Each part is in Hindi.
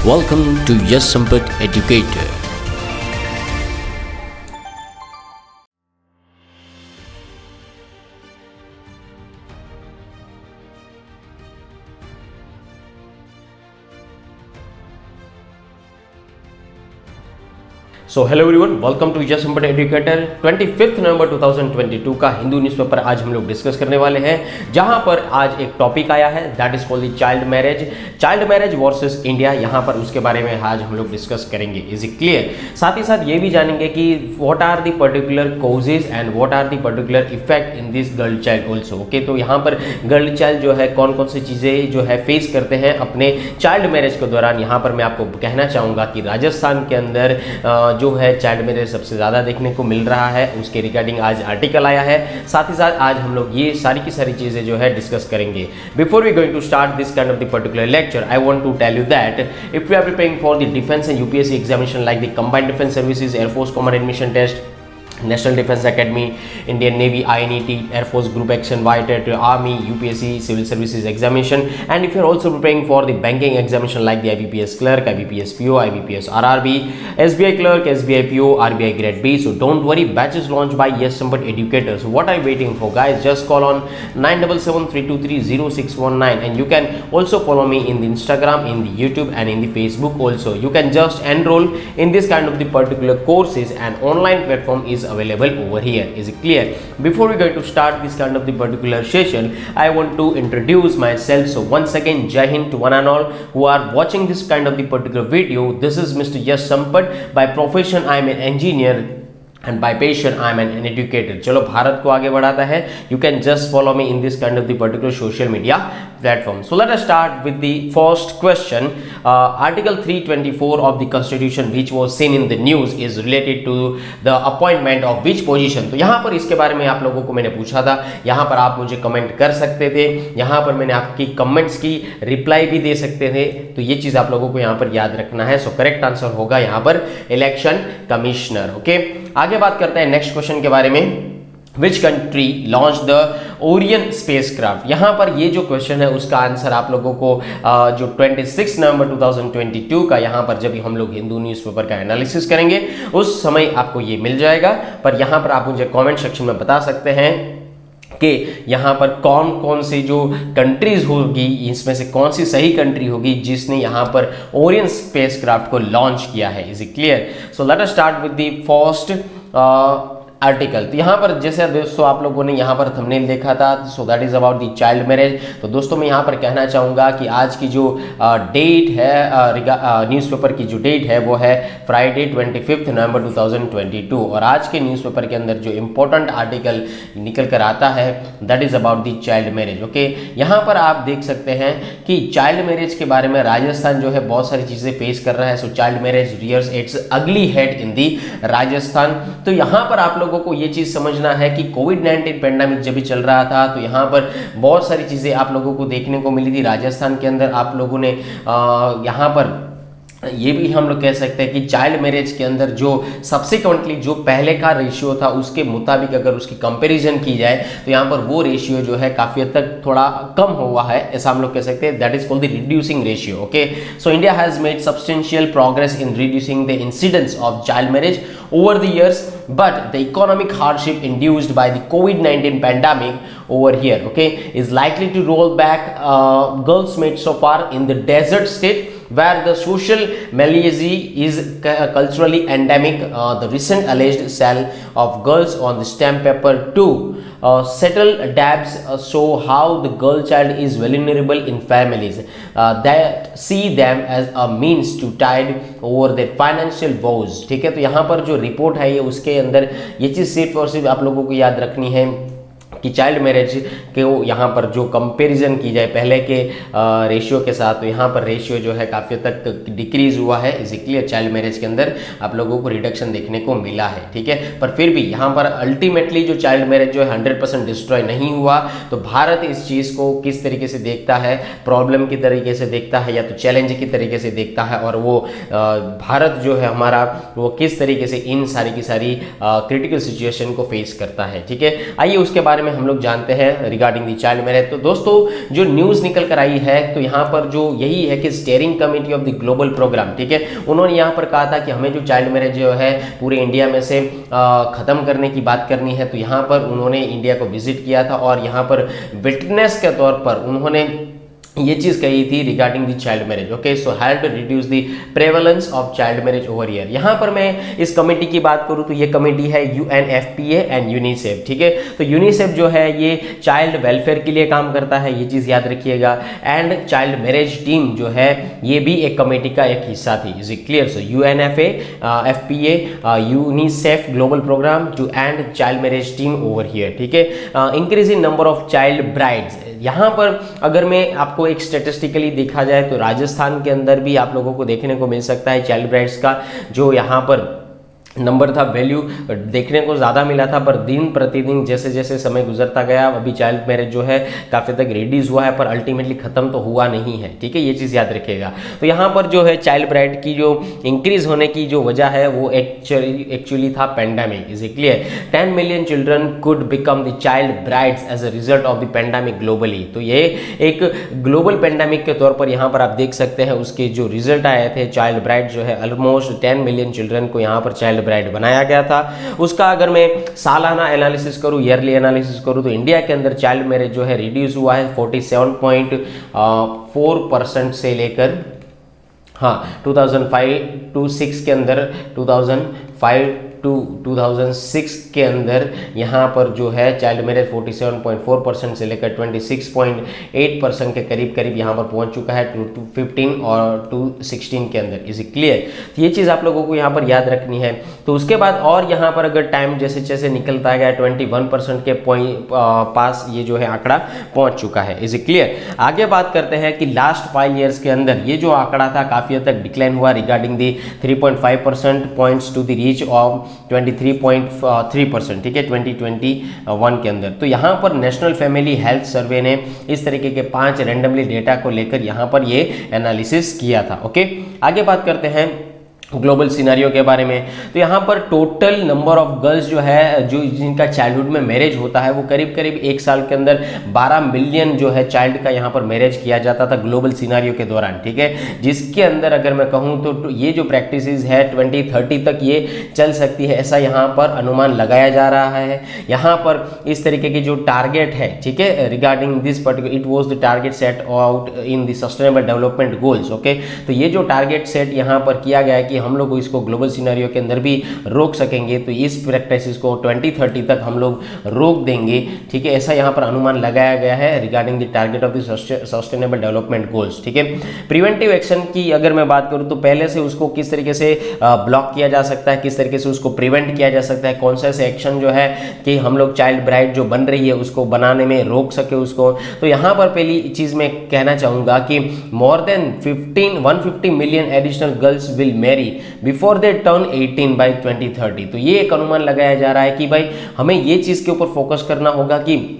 Welcome to Yes Sampat Educator. So hello everyone, welcome to yes Sampat educator. 25 November 2022 का हिंदू न्यूज़पेपर आज हम लोग डिस्कस करने वाले हैं, जहां पर आज एक टॉपिक आया है that is called the child marriage versus India. यहां पर उसके बारे में आज हम लोग डिस्कस करेंगे। Is it clear? साथ ही साथ ये भी जानेंगे कि what are the particular causes and what are the particular effect in this girl child also. Okay, तो यहाँ पर गर्ल चाइल्ड जो है कौन कौन सी चीज़ें जो है फेस करते हैं अपने चाइल्ड मैरिज के दौरान। यहाँ पर मैं आपको कहना चाहूँगा कि राजस्थान के अंदर जो है चाइल्ड मैरिज सबसे ज़्यादा देखने को मिल रहा है, उसके रिगार्डिंग आज आर्टिकल आया है। साथ ही साथ आज हम लोग ये सारी की सारी चीज़ें जो है डिस्कस करेंगे। Before we going to start this kind of the particular lecture, I want to tell you that if you are preparing for the defence and UPSC examination like the combined defence services, air force common admission test, National Defense Academy, Indian Navy, INET, Air Force Group Action, White Army, UPSC, Civil Services Examination, and if you are also preparing for the banking examination like the IBPS Clerk, IBPS PO, IBPS RRB, SBI Clerk, SBI PO, RBI Grade B, so don't worry, batches launched by Yes Sampat Educator. So what are you waiting for, guys? Just call on 9773230619, and you can also follow me in the Instagram, in the YouTube, and in the Facebook also. You can just enroll in this kind of the particular courses, and online platform is available over here. Is it clear? Before we going to start this kind of the particular session, I want to introduce myself. So once again, Jai Hind to one and all who are watching this kind of the particular video. This is Mr. Yes Sampat. By profession I am an engineer and by passion I am an educator. चलो भारत को आगे बढ़ाता है. You can just follow me in this kind of the particular social media platform. So let us start with the first question. Article 324 of the Constitution, which was seen in the news, is related to the appointment of which position. तो यहाँ पर इसके बारे में आप लोगों को मैंने पूछा था. यहाँ पर आप मुझे कमेंट कर सकते थे. यहाँ पर मैंने आपकी कमेंट्स की रिप्लाई भी दे सकते थे. तो ये चीज़ आप लोगों को यहाँ पर याद रखना है. सो करेक्ट आंसर होगा यहाँ पर इलेक्शन कमिश्नर. ओके, आगे बात करते हैं नेक्स्ट क्वेश्चन के बारे में. Which country launched the Orion spacecraft? यहाँ पर ये जो क्वेश्चन है उसका आंसर आप लोगों को जो 26 नवंबर 2022 का यहाँ पर जब हम लोग हिंदू न्यूज़पेपर का एनालिसिस करेंगे उस समय आपको ये मिल जाएगा. पर यहाँ पर आप मुझे कमेंट सेक्शन में बता सकते हैं कि यहाँ पर कौन कौन सी जो कंट्रीज होगी, इसमें से कौन सी सही कंट्री होगी जिसने यहाँ पर ओरियन स्पेसक्राफ्ट को लॉन्च किया है. Is it clear? So let us start with the first article. तो यहाँ पर जैसे दोस्तों आप लोगों ने यहाँ पर थंबनेल देखा था, सो that is about the child marriage. तो दोस्तों मैं यहाँ पर कहना चाहूँगा कि आज की जो डेट है न्यूज़पेपर की जो डेट है वो है फ्राइडे 25 नवंबर 2022. और आज के न्यूज़पेपर के अंदर जो इम्पोर्टेंट आर्टिकल निकल कर आता है that is about the child marriage. Okay, यहाँ पर आप देख सकते हैं कि चाइल्ड मैरिज के बारे में राजस्थान जो है बहुत सारी चीज़ें फेस कर रहा है. सो चाइल्ड मैरिज रियर्स इट्स अगली हेड इन दी राजस्थान. तो यहाँ पर आप लोगों को ये चीज समझना है कि कोविड-19 पेंडेमिक जब भी चल रहा था तो यहाँ पर बहुत सारी चीजें आप लोगों को देखने को मिली थी राजस्थान के अंदर. आप लोगों ने यहाँ पर ये भी हम लोग कह सकते हैं कि चाइल्ड मैरिज के अंदर जो सब्सिक्वेंटली जो पहले का रेशियो था उसके मुताबिक अगर उसकी कंपैरिजन की जाए तो यहाँ पर वो रेशियो जो है काफ़ी हद तक थोड़ा कम हुआ है, ऐसा हम लोग कह सकते हैं. That is called the reducing ratio. Okay, so India has made substantial progress in reducing the incidence of child marriage over the years, but the economic hardship induced by the COVID-19 pandemic over here, okay, is likely to roll back girls made so far in the desert state where the social malaise is culturally endemic. The recent alleged sale of girls on the stamp paper too settle dabs show how the girl child is vulnerable in families that see them as a means to tide over their financial woes. ठीक है, तो यहाँ पर जो रिपोर्ट है ये उसके अंदर ये चीज़ सिर्फ और सिर्फ आप लोगों को याद रखनी है कि चाइल्ड मैरिज के यहाँ पर जो कंपैरिजन की जाए पहले के रेशियो के साथ, तो यहाँ पर रेशियो जो है काफ़ी तक डिक्रीज हुआ है. इसीलिए चाइल्ड मैरिज के अंदर आप लोगों को रिडक्शन देखने को मिला है. ठीक है, पर फिर भी यहाँ पर अल्टीमेटली जो चाइल्ड मैरिज जो है 100% डिस्ट्रॉय नहीं हुआ. तो भारत इस चीज़ को किस तरीके से देखता है, प्रॉब्लम की तरीके से देखता है या तो चैलेंज की तरीके से देखता है, और वो भारत जो है हमारा वो किस तरीके से इन सारी की सारी क्रिटिकल सिचुएशन को फेस करता है. ठीक है, आइए उसके बारे में हम लोग जानते हैं रिगार्डिंग द चाइल्ड मैरिज। तो दोस्तों जो न्यूज़ निकल कर आई है तो यहाँ पर जो यही है कि steering committee of the global programme, ठीक है, उन्होंने यहाँ पर कहा था कि हमें जो चाइल्ड मैरिज जो है पूरे इंडिया में से ख़त्म करने की बात करनी है। तो यहाँ पर उन्होंने इंडिया को विजिट किया था और यहाँ पर विटनेस के तौर पर उन्होंने ये चीज़ कही थी regarding the child marriage. Okay, so help reduce the prevalence of child marriage over year. यहाँ पर मैं इस कमेटी की बात करूँ तो ये कमेटी है UNFPA एंड यूनिसेफ, ठीक है। तो यूनिसेफ जो है ये चाइल्ड वेलफेयर के लिए काम करता है, ये चीज़ याद रखिएगा। एंड चाइल्ड मैरिज टीम जो है ये भी एक कमेटी का एक हिस्सा थी। Is it clear? So UNFPA UNICEF global programme to end child marriage team over here, ठीक है। Increase in number of child brides, यहाँ पर अगर मैं आपको एक स्टेटिस्टिकली देखा जाए तो राजस्थान के अंदर भी आप लोगों को देखने को मिल सकता है चाइल्ड ब्राइड्स का जो यहाँ पर नंबर था, वैल्यू देखने को ज़्यादा मिला था, पर दिन प्रतिदिन जैसे जैसे समय गुजरता गया अभी चाइल्ड मैरिज जो है काफ़ी तक रिड्यूस हुआ है, पर अल्टीमेटली ख़त्म तो हुआ नहीं है, ठीक है, ये चीज़ याद रखिएगा। तो यहाँ पर जो है चाइल्ड ब्राइड की जो इंक्रीज होने की जो वजह है वो एक्चुअली था pandemic. Is it clear? 10 million children could become the child brides as a result of the pandemic globally. तो ये एक ग्लोबल पेंडेमिक के तौर पर यहाँ पर आप देख सकते हैं उसके जो रिजल्ट आए थे, चाइल्ड ब्राइड जो है ऑलमोस्ट 10 मिलियन चिल्ड्रन को यहाँ पर चाइल्ड ब्राइड बनाया गया था। उसका अगर मैं सालाना एनालिसिस करूं, ईयरली एनालिसिस करूं तो इंडिया के अंदर चाइल्ड मैरिज जो है रिड्यूस हुआ है 47.4% से लेकर 2005 to 6 के अंदर 2005 टू 2006 के अंदर यहाँ पर जो है चाइल्ड मैरिज 47.4% से लेकर 26.8% के करीब यहाँ पर पहुँच चुका है 2015 और 2016 के अंदर। Is clear? तो ये चीज़ आप लोगों को यहाँ पर याद रखनी है। तो उसके बाद और यहाँ पर अगर टाइम जैसे जैसे निकलता गया 21% के पास ये जो है आंकड़ा पहुँच चुका है। Is clear? आगे बात करते हैं कि लास्ट 5 ईयर्स के अंदर ये जो आंकड़ा था काफ़ी हद तक डिक्लाइन हुआ regarding the 3.5% points to the reach of 23.3%, ठीक है, 2021 के अंदर। तो यहाँ पर नेशनल फैमिली हेल्थ सर्वे ने इस तरीके के 5 रैंडमली डेटा को लेकर यहाँ पर ये एनालिसिस किया था। ओके, आगे बात करते हैं ग्लोबल सिनेरियो के बारे में। तो यहाँ पर टोटल नंबर ऑफ गर्ल्स जो है जो जिनका चाइल्डहुड में मैरिज होता है वो करीब एक साल के अंदर 12 मिलियन जो है चाइल्ड का यहाँ पर मैरिज किया जाता था ग्लोबल सिनेरियो के दौरान, ठीक है, जिसके अंदर अगर मैं कहूँ तो ये जो प्रैक्टिसेस है 2030 तक ये चल सकती है, ऐसा यहाँ पर अनुमान लगाया जा रहा है। यहाँ पर इस तरीके की जो टारगेट है, ठीक है, regarding this particular it was the target set out in the sustainable development goals. Okay, तो ये जो टारगेट सेट यहाँ पर किया गया है कि हम लोग इसको ग्लोबल सिनेरियो के अंदर भी रोक सकेंगे, तो इस प्रैक्टिस को 2030 तक हम लोग रोक देंगे, ठीक है, ऐसा यहाँ पर अनुमान लगाया गया है regarding the target of the sustainable development goals. ठीक है, प्रिवेंटिव एक्शन की अगर मैं बात करूँ तो पहले से उसको किस तरीके से ब्लॉक किया जा सकता है, किस तरीके से उसको प्रिवेंट किया जा सकता है, कौन सा ऐसे एक्शन जो है कि हम लोग चाइल्ड ब्राइड जो बन रही है उसको बनाने में रोक सके उसको। तो यहाँ पर पहली चीज़ मैं कहना चाहूँगा कि more than 150 million additional girls will marry before they turn 18 by 2030। तो ये एक अनुमान लगाया जा रहा है कि भाई हमें ये चीज़ के ऊपर फोकस करना होगा कि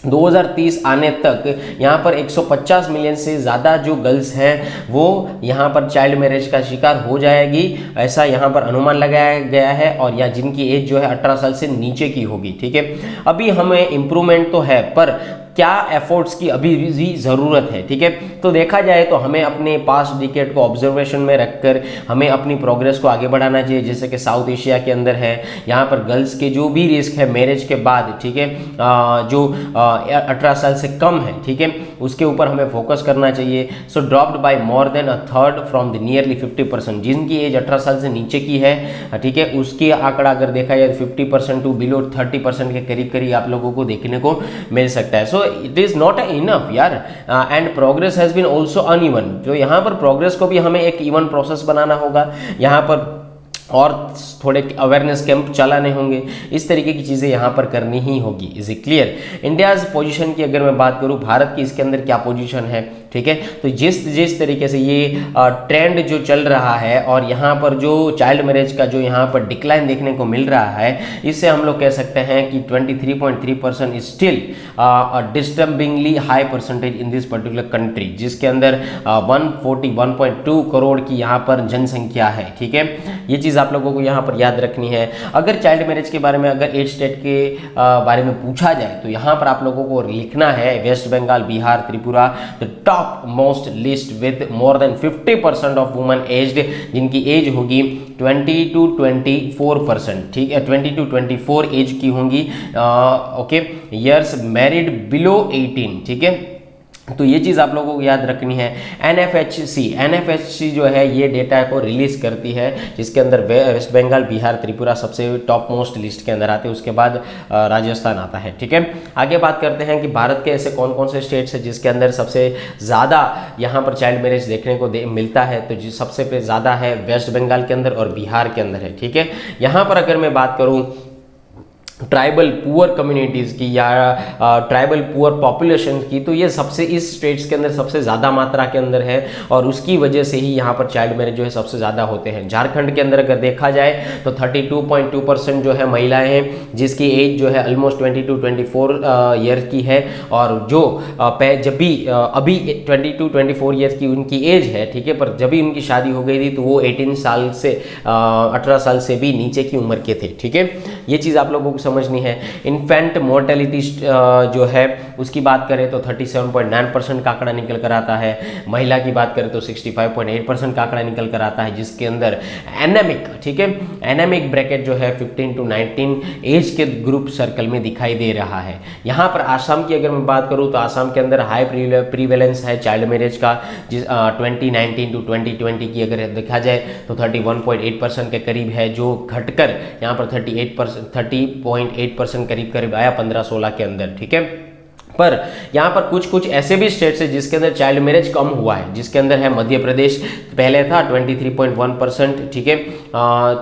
2030 आने तक यहाँ पर 150 मिलियन से ज़्यादा जो गर्ल्स हैं वो यहाँ पर चाइल्ड मैरिज का शिकार हो जाएगी, ऐसा यहाँ पर अनुमान लगाया गया है, और या जिनकी एज जो है 18 साल से नीचे की होगी। ठीक है, अभी हमें इम्प्रूवमेंट तो है पर क्या एफर्ट्स की अभी भी ज़रूरत है। ठीक है, तो देखा जाए तो हमें अपने पास्ट डिकेड को ऑब्जर्वेशन में रखकर हमें अपनी प्रोग्रेस को आगे बढ़ाना चाहिए। जैसे कि साउथ एशिया के अंदर है, यहाँ पर गर्ल्स के जो भी रिस्क है मैरिज के बाद, ठीक है, जो 18 साल से कम है, ठीक है, उसके ऊपर हमें फोकस करना चाहिए। So dropped by more than a third from the nearly 50%, जिनकी एज 18 साल से नीचे की है, ठीक है, उसकी आंकड़ा अगर देखा जाए 50% टू बिलो 30% के करीब करीब आप लोगों को देखने को मिल सकता है। So it is not enough यार, and progress has been also uneven. तो यहाँ पर प्रोग्रेस को भी हमें एक इवन प्रोसेस बनाना होगा, यहाँ पर और थोड़े अवेयरनेस कैंप चलाने होंगे, इस तरीके की चीज़ें यहाँ पर करनी ही होगी। Is it clear? India's position की अगर मैं बात करूँ, भारत की इसके अंदर क्या पोजीशन है, ठीक है, तो जिस तरीके से ये ट्रेंड जो चल रहा है और यहाँ पर जो चाइल्ड मैरिज का जो यहाँ पर डिक्लाइन देखने को मिल रहा है, इससे हम लोग कह सकते हैं कि 23.3% is still disturbingly high percentage in this particular country, जिसके अंदर 141.2 करोड़ की यहाँ पर जनसंख्या है। ठीक है, ये चीज़ चीज़ आप लोगों को यहाँ पर याद रखनी है। अगर चाइल्ड मैरिज के बारे में अगर 8 स्टेट के बारे में पूछा जाए तो यहाँ पर आप लोगों को लिखना है West Bengal, Bihar, Tripura the top most list with more than 50% of women aged, जिनकी एज होगी 20 to 24%, ठीक है, 20 to 24 एज की होंगी, ओके, ईयर्स मैरिड बिलो 18, ठीक है। तो ये चीज़ आप लोगों को याद रखनी है। एनएफएचसी जो है ये डेटा को रिलीज करती है, जिसके अंदर वेस्ट बंगाल, बिहार, त्रिपुरा सबसे टॉप मोस्ट लिस्ट के अंदर आते हैं, उसके बाद राजस्थान आता है, ठीक है। आगे बात करते हैं कि भारत के ऐसे कौन कौन से स्टेट्स हैं जिसके अंदर सबसे ज़्यादा यहाँ पर चाइल्ड मैरिज देखने को मिलता है। तो जो सबसे पे ज़्यादा है वेस्ट बंगाल के अंदर और बिहार के अंदर है, ठीक है। यहाँ पर अगर मैं बात करूँ ट्राइबल पुअर कम्युनिटीज़ की या ट्राइबल पुअर पॉपुलेशन की, तो ये सबसे इस स्टेट्स के अंदर सबसे ज़्यादा मात्रा के अंदर है और उसकी वजह से ही यहाँ पर चाइल्ड मैरिज जो है सबसे ज़्यादा होते हैं। झारखंड के अंदर अगर देखा जाए तो 32.2% जो है महिलाएं हैं जिसकी एज जो है ऑलमोस्ट 20 to 24 ईयर की है, और जो जब भी अभी 20 to 24 ईयर की उनकी एज है, ठीक है, पर जब भी उनकी शादी हो गई थी तो वो 18 साल से 18 साल से भी नीचे की उम्र के थे, ठीक है। ये चीज़ आप लोगों को समझनी है। इन्फेंट मोर्टेलिटी जो है उसकी बात करें तो 37.9% का आंकड़ा निकल कर आता है। महिला की बात करें तो 65.8% का आंकड़ा निकल कर आता है, जिसके अंदर एनेमिक, ठीक है, एनेमिक ब्रैकेट जो है 15 to 19 एज के ग्रुप सर्कल में दिखाई दे रहा है। यहाँ पर आसाम की अगर मैं बात करूँ तो आसाम के अंदर हाई प्रीवेलेंस है चाइल्ड मैरिज का, जिस 2019 to 2020 की अगर देखा जाए तो 31.8% के करीब है, जो घटकर यहाँ पर 30.8% करीब आया 15-16 के अंदर, ठीक है। पर यहाँ पर कुछ ऐसे भी स्टेट्स है जिसके अंदर चाइल्ड मैरिज कम हुआ है, जिसके अंदर है मध्य प्रदेश, पहले था 23.1%, ठीक है,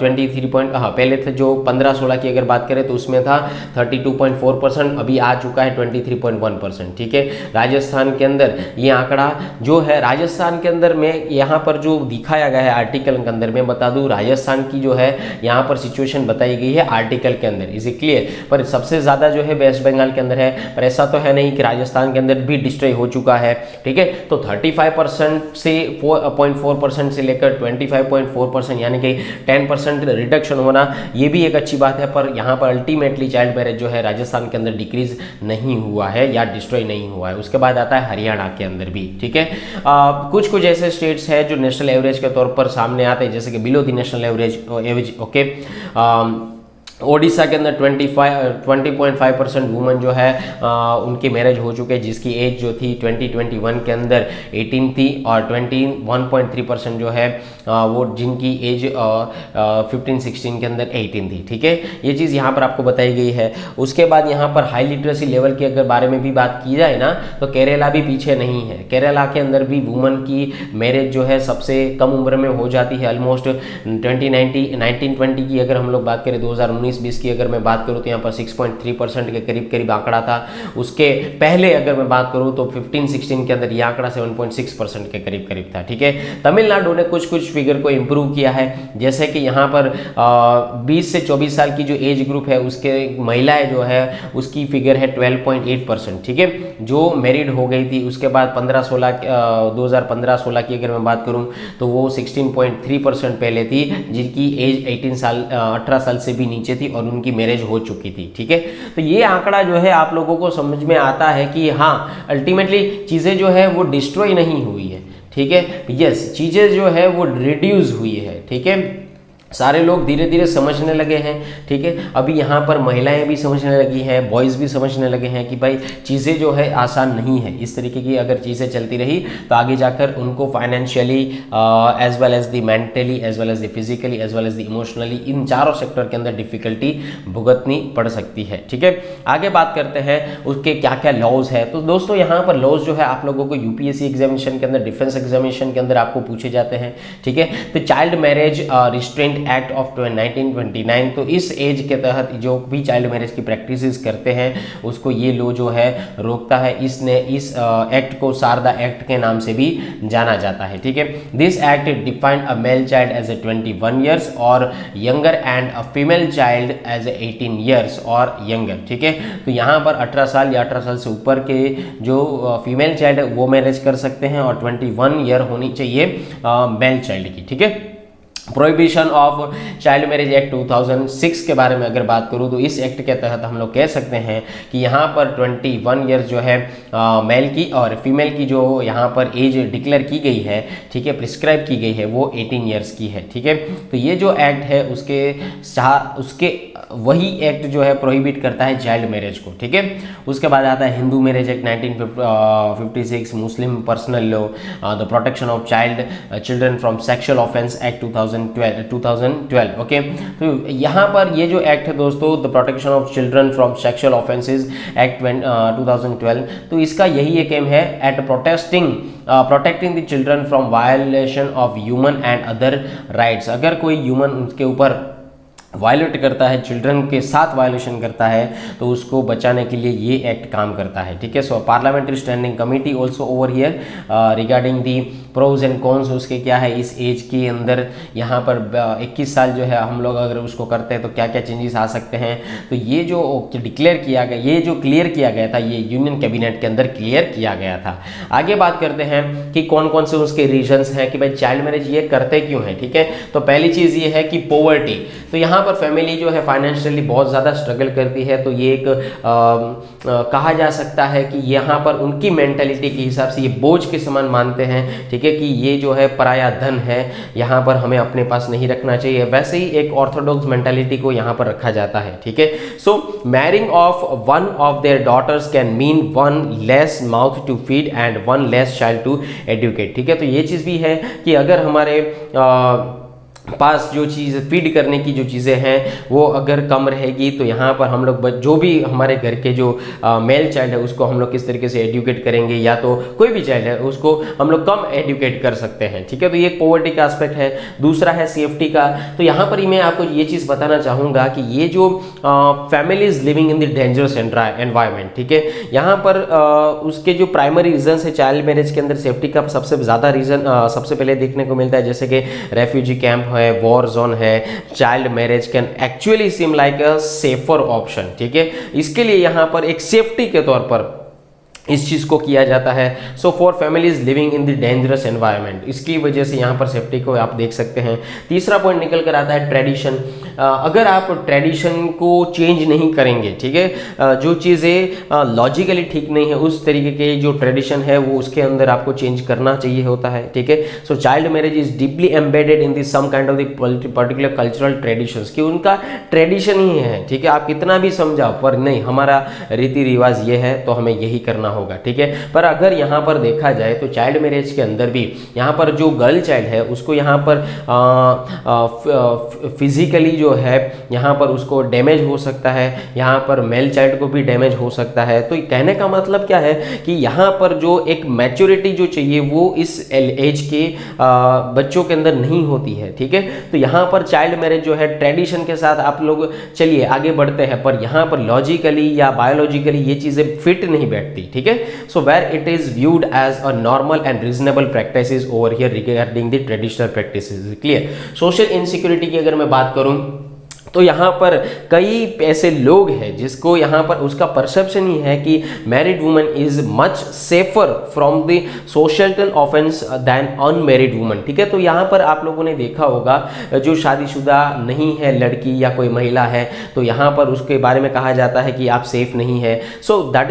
23 पहले थे जो 15-16 की अगर बात करें तो उसमें था 32.4%, अभी आ चुका है 23.1%, ठीक है। राजस्थान के अंदर ये आंकड़ा जो है, राजस्थान के अंदर में यहाँ पर जो दिखाया गया है आर्टिकल के अंदर, मैं बता दूँ राजस्थान की जो है यहाँ पर सिचुएशन बताई गई है आर्टिकल के अंदर, इज इट क्लियर। पर सबसे ज़्यादा जो है वेस्ट बंगाल के अंदर है, पर ऐसा तो है नहीं कि राजस्थान के अंदर भी डिस्ट्रॉय हो चुका है, ठीक है। तो 35% से 4.4% से लेकर 25.4% यानी कि 10% रिडक्शन होना, ये भी एक अच्छी बात है। पर यहाँ पर अल्टीमेटली चाइल्ड मैरिज जो है राजस्थान के अंदर डिक्रीज नहीं हुआ है या डिस्ट्रॉय नहीं हुआ है। उसके बाद आता है हरियाणा के अंदर भी, ठीक है। कुछ ऐसे स्टेट्स हैं जो नेशनल एवरेज के तौर पर सामने आते हैं, जैसे कि below the national average, okay. Odisha के अंदर 20.5% वुमेन जो है उनकी मैरिज हो चुके हैं, जिसकी एज जो थी 2021 के अंदर 18 थी, और 21.3% जो है वो जिनकी एज 15-16 के अंदर 18 थी, ठीक है। ये चीज़ यहाँ पर आपको बताई गई है। उसके बाद यहाँ पर हाई लिटरेसी लेवल के अगर बारे में भी बात की जाए ना, तो केरला भी पीछे नहीं है। केरला के अंदर भी वुमेन की मैरिज जो है सबसे कम उम्र में हो जाती है, ऑलमोस्ट 1920 की अगर हम लोग बात करें 2019-20 की अगर मैं बात करूँ तो यहाँ पर 6.3% के करीब आंकड़ा था। उसके पहले अगर मैं बात करूँ तो 15-16 के अंदर ये आंकड़ा 7.6% के करीब था, ठीक है। तमिलनाडु ने कुछ फिगर को इम्प्रूव किया है, जैसे कि यहाँ पर 20 से 24 साल की जो एज ग्रुप है उसके महिलाएं जो है उसकी फिगर है 12.8%, ठीक है, जो मैरिड हो गई थी। उसके बाद 2015-16 की अगर मैं बात करूँ तो वो 16.3% पहले थी, जिनकी एज 18 साल से भी नीचे थी और उनकी मैरिज हो चुकी थी, ठीक है। तो ये आंकड़ा जो है आप लोगों को समझ में आता है कि हाँ अल्टीमेटली चीज़ें जो है वो डिस्ट्रॉय नहीं हुई है, ठीक है। यस, चीज़ें जो है वो रिड्यूस हुई है, ठीक है। सारे लोग धीरे धीरे समझने लगे हैं, ठीक है। अभी यहाँ पर महिलाएं भी समझने लगी हैं, बॉयज़ भी समझने लगे हैं कि भाई चीज़ें जो है आसान नहीं है। इस तरीके की अगर चीज़ें चलती रही तो आगे जाकर उनको financially as well as the mentally as well as the physically as well as the emotionally, इन चारों सेक्टर के अंदर डिफिकल्टी भुगतनी पड़ सकती है, ठीक है। आगे बात करते हैं उसके क्या क्या लॉज है। तो दोस्तों यहाँ पर लॉज जो है आप लोगों को यूपीएससी एग्जामिनेशन के अंदर, डिफेंस एग्जामिनेशन के अंदर आपको पूछे जाते हैं, ठीक है। तो child marriage restraint act of 1929, तो इस एज के तहत जो भी चाइल्ड मैरिज की प्रैक्टिसेस करते हैं उसको ये लॉ जो है रोकता है। इस एक्ट को शारदा एक्ट के नाम से भी जाना जाता है, ठीक है। This act defined a male child as a 21 years और younger and a female child as a 18 years और यंगर, ठीक है। तो यहाँ पर 18 साल या 18 साल से ऊपर के जो फीमेल चाइल्ड है वो मैरिज कर सकते हैं और 21 ईयर होनी चाहिए मेल चाइल्ड की, ठीक है। Prohibition of child marriage act 2006 के बारे में अगर बात करूँ तो इस एक्ट के तहत हम लोग कह सकते हैं कि यहाँ पर 21 ईयर्स जो है मेल की और फीमेल की जो यहाँ पर एज डिक्लेयर की गई है, ठीक है, प्रिस्क्राइब की गई है, वो 18 ईयर्स की है, ठीक है। तो ये जो एक्ट है उसके वही एक्ट जो है प्रोहिबिट करता है चाइल्ड मैरिज को, ठीक है। उसके बाद आता है Hindu marriage act 1956, Muslim personal law, the protection of children from sexual offence act 2012, okay. तो यहाँ पर ये जो एक्ट है दोस्तों, the protection of children from sexual offences act 2012, तो इसका यही एक एम है, at protecting the children from violation of human and other rights. अगर कोई ह्यूमन उसके ऊपर वायलेट करता है, चिल्ड्रन के साथ वायलेशन करता है, तो उसको बचाने के लिए ये एक्ट काम करता है, ठीक है। So parliamentary standing committee also over here regarding the pros and cons, उसके क्या है इस एज के अंदर यहाँ पर 21 साल जो है हम लोग अगर उसको करते हैं तो क्या क्या चेंजेस आ सकते हैं। तो ये जो डिक्लेयर किया गया, ये जो क्लियर किया गया था, ये यूनियन कैबिनेट के अंदर क्लियर किया गया था। आगे बात करते हैं कि कौन कौन से उसके रीजंस हैं कि भाई चाइल्ड मैरिज ये करते क्यों हैं, ठीक है। तो पहली चीज़ ये है कि पॉवर्टी, तो यहाँ पर फैमिली जो है फाइनेंशियली बहुत ज़्यादा स्ट्रगल करती है, तो ये एक कहा जा सकता है कि यहाँ पर उनकी मेंटालिटी के हिसाब से ये बोझ के समान मानते हैं, ठीक है, कि ये जो है पराया धन है, यहाँ पर हमें अपने पास नहीं रखना चाहिए। वैसे ही एक ऑर्थोडॉक्स मेंटालिटी को यहाँ पर रखा जाता है, ठीक है। So marrying of one of their daughters can mean one less mouth to feed and one less child to educate, ठीक है। तो ये चीज़ भी है कि अगर हमारे पास जो चीज़ फीड करने की जो चीज़ें हैं वो अगर कम रहेगी, तो यहाँ पर हम लोग जो भी हमारे घर के जो मेल चाइल्ड है उसको हम लोग किस तरीके से एडुकेट करेंगे, या तो कोई भी चाइल्ड है उसको हम लोग कम एडुकेट कर सकते हैं, ठीक है। तो ये एक पॉवर्टी का एस्पेक्ट है। दूसरा है सेफ्टी का, तो यहाँ पर ही मैं आपको ये चीज़ बताना चाहूँगा कि ये जो families living in the dangerous environment, ठीक है, यहाँ पर उसके जो प्राइमरी रीजन है चाइल्ड मैरिज के अंदर सेफ्टी का सबसे ज़्यादा रीज़न सबसे पहले देखने को मिलता है, जैसे कि रेफ्यूजी कैंप है, वॉर जोन है। Child marriage can actually seem like a safer option, ठीक है। इसके लिए यहाँ पर एक सेफ्टी के तौर पर इस चीज़ को किया जाता है। So for families living in the dangerous environment, इसकी वजह से यहाँ पर सेफ्टी को आप देख सकते हैं। तीसरा पॉइंट निकल कर आता है ट्रेडिशन। अगर आप ट्रेडिशन को चेंज नहीं करेंगे, ठीक है, जो चीज़ें लॉजिकली ठीक नहीं है उस तरीके के जो ट्रेडिशन है वो उसके अंदर आपको चेंज करना चाहिए होता है, ठीक है। So child marriage is deeply embedded in this some kind of the particular cultural traditions, कि उनका ट्रेडिशन ही है, ठीक है। आप कितना भी समझाओ पर नहीं, हमारा रीति रिवाज ये है तो हमें यही करना होगा, ठीक है। पर अगर यहाँ पर देखा जाए तो चाइल्ड मैरिज के अंदर भी यहाँ पर जो गर्ल चाइल्ड है उसको यहाँ पर फिजिकली जो है यहाँ पर उसको डैमेज हो सकता है, यहाँ पर मेल चाइल्ड को भी डैमेज हो सकता है। तो कहने का मतलब क्या है कि यहाँ पर जो एक मैच्योरिटी जो चाहिए वो इस एज के बच्चों के अंदर नहीं होती है, ठीक है। तो यहाँ पर चाइल्ड मैरिज जो है ट्रेडिशन के साथ आप लोग चलिए आगे बढ़ते हैं, पर यहाँ पर लॉजिकली या बायोलॉजिकली ये चीज़ें फिट नहीं बैठती, ठीक है। So where it is viewed as a normal and reasonable practices over here regarding the traditional practices, clear। social insecurity की अगर मैं बात करूं तो यहाँ पर कई ऐसे लोग हैं जिसको यहाँ पर उसका परसेप्शन ही है कि married woman is much safer from the social offence than unmarried woman, ठीक है। तो यहाँ पर आप लोगों ने देखा होगा जो शादीशुदा नहीं है लड़की या कोई महिला है, तो यहाँ पर उसके बारे में कहा जाता है कि आप सेफ नहीं है। So that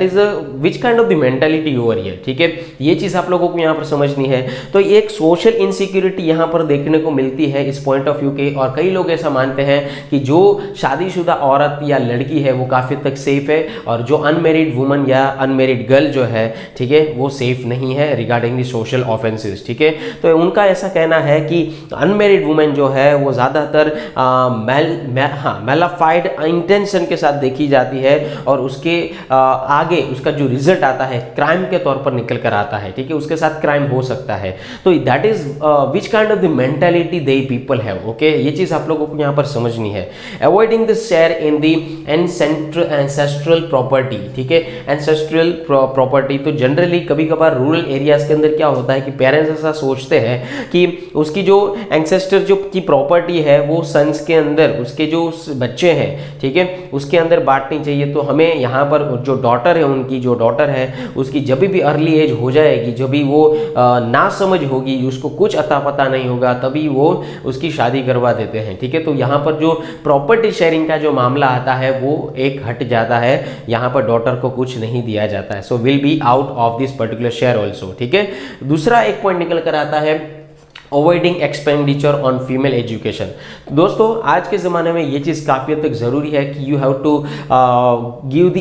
is a which kind of the mentality over here, ठीक है। ये चीज़ आप लोगों को यहाँ पर समझनी है। तो एक सोशल इनसिक्योरिटी यहाँ पर देखने को मिलती है इस पॉइंट ऑफ व्यू के, और कई लोग ऐसा मानते हैं कि जो शादीशुदा औरत या लड़की है वो काफ़ी तक सेफ है, और जो अनमेरिड वुमन या अनमेरिड गर्ल जो है, ठीक है, वो सेफ नहीं है रिगार्डिंग द सोशल ऑफेंसेस, ठीक है। तो उनका ऐसा कहना है कि अनमेरिड वुमेन जो है वो ज़्यादातर मेलाफाइड इंटेंशन के साथ देखी जाती है, और उसके आगे उसका जो रिजल्ट आता है क्राइम के तौर पर निकल कर आता है, ठीक है, उसके साथ क्राइम हो सकता है। तो that is which kind of the mentality they people have, okay. ये चीज़ आप लोगों को यहाँ पर समझनी है। Avoiding the share in the ancestral property, ठीक है, एंसेस्ट्रल प्रॉपर्टी। तो जनरली कभी कभार रूरल एरियाज के अंदर क्या होता है कि पेरेंट्स ऐसा सोचते हैं कि उसकी जो एंसेस्टर जो की प्रॉपर्टी है वो सन्स के अंदर, उसके जो बच्चे हैं, ठीक है, उसके अंदर बांटनी चाहिए। तो हमें यहाँ पर जो डॉटर है, उनकी जो डॉटर है उसकी जब भी अर्ली एज हो जाएगी, जब भी वो ना समझ होगी, उसको कुछ अता पता नहीं होगा, तभी वो उसकी शादी करवा देते हैं, ठीक है। तो यहाँ पर जो प्रॉपर्टी शेयरिंग का जो मामला आता है वो एक हट जाता है, यहाँ पर डॉटर को कुछ नहीं दिया जाता है। So will be out of this particular share also, ठीक है। दूसरा एक पॉइंट निकल कर आता है avoiding expenditure on female education. दोस्तों आज के ज़माने में ये चीज़ काफ़ी हद तक ज़रूरी है कि you have to give the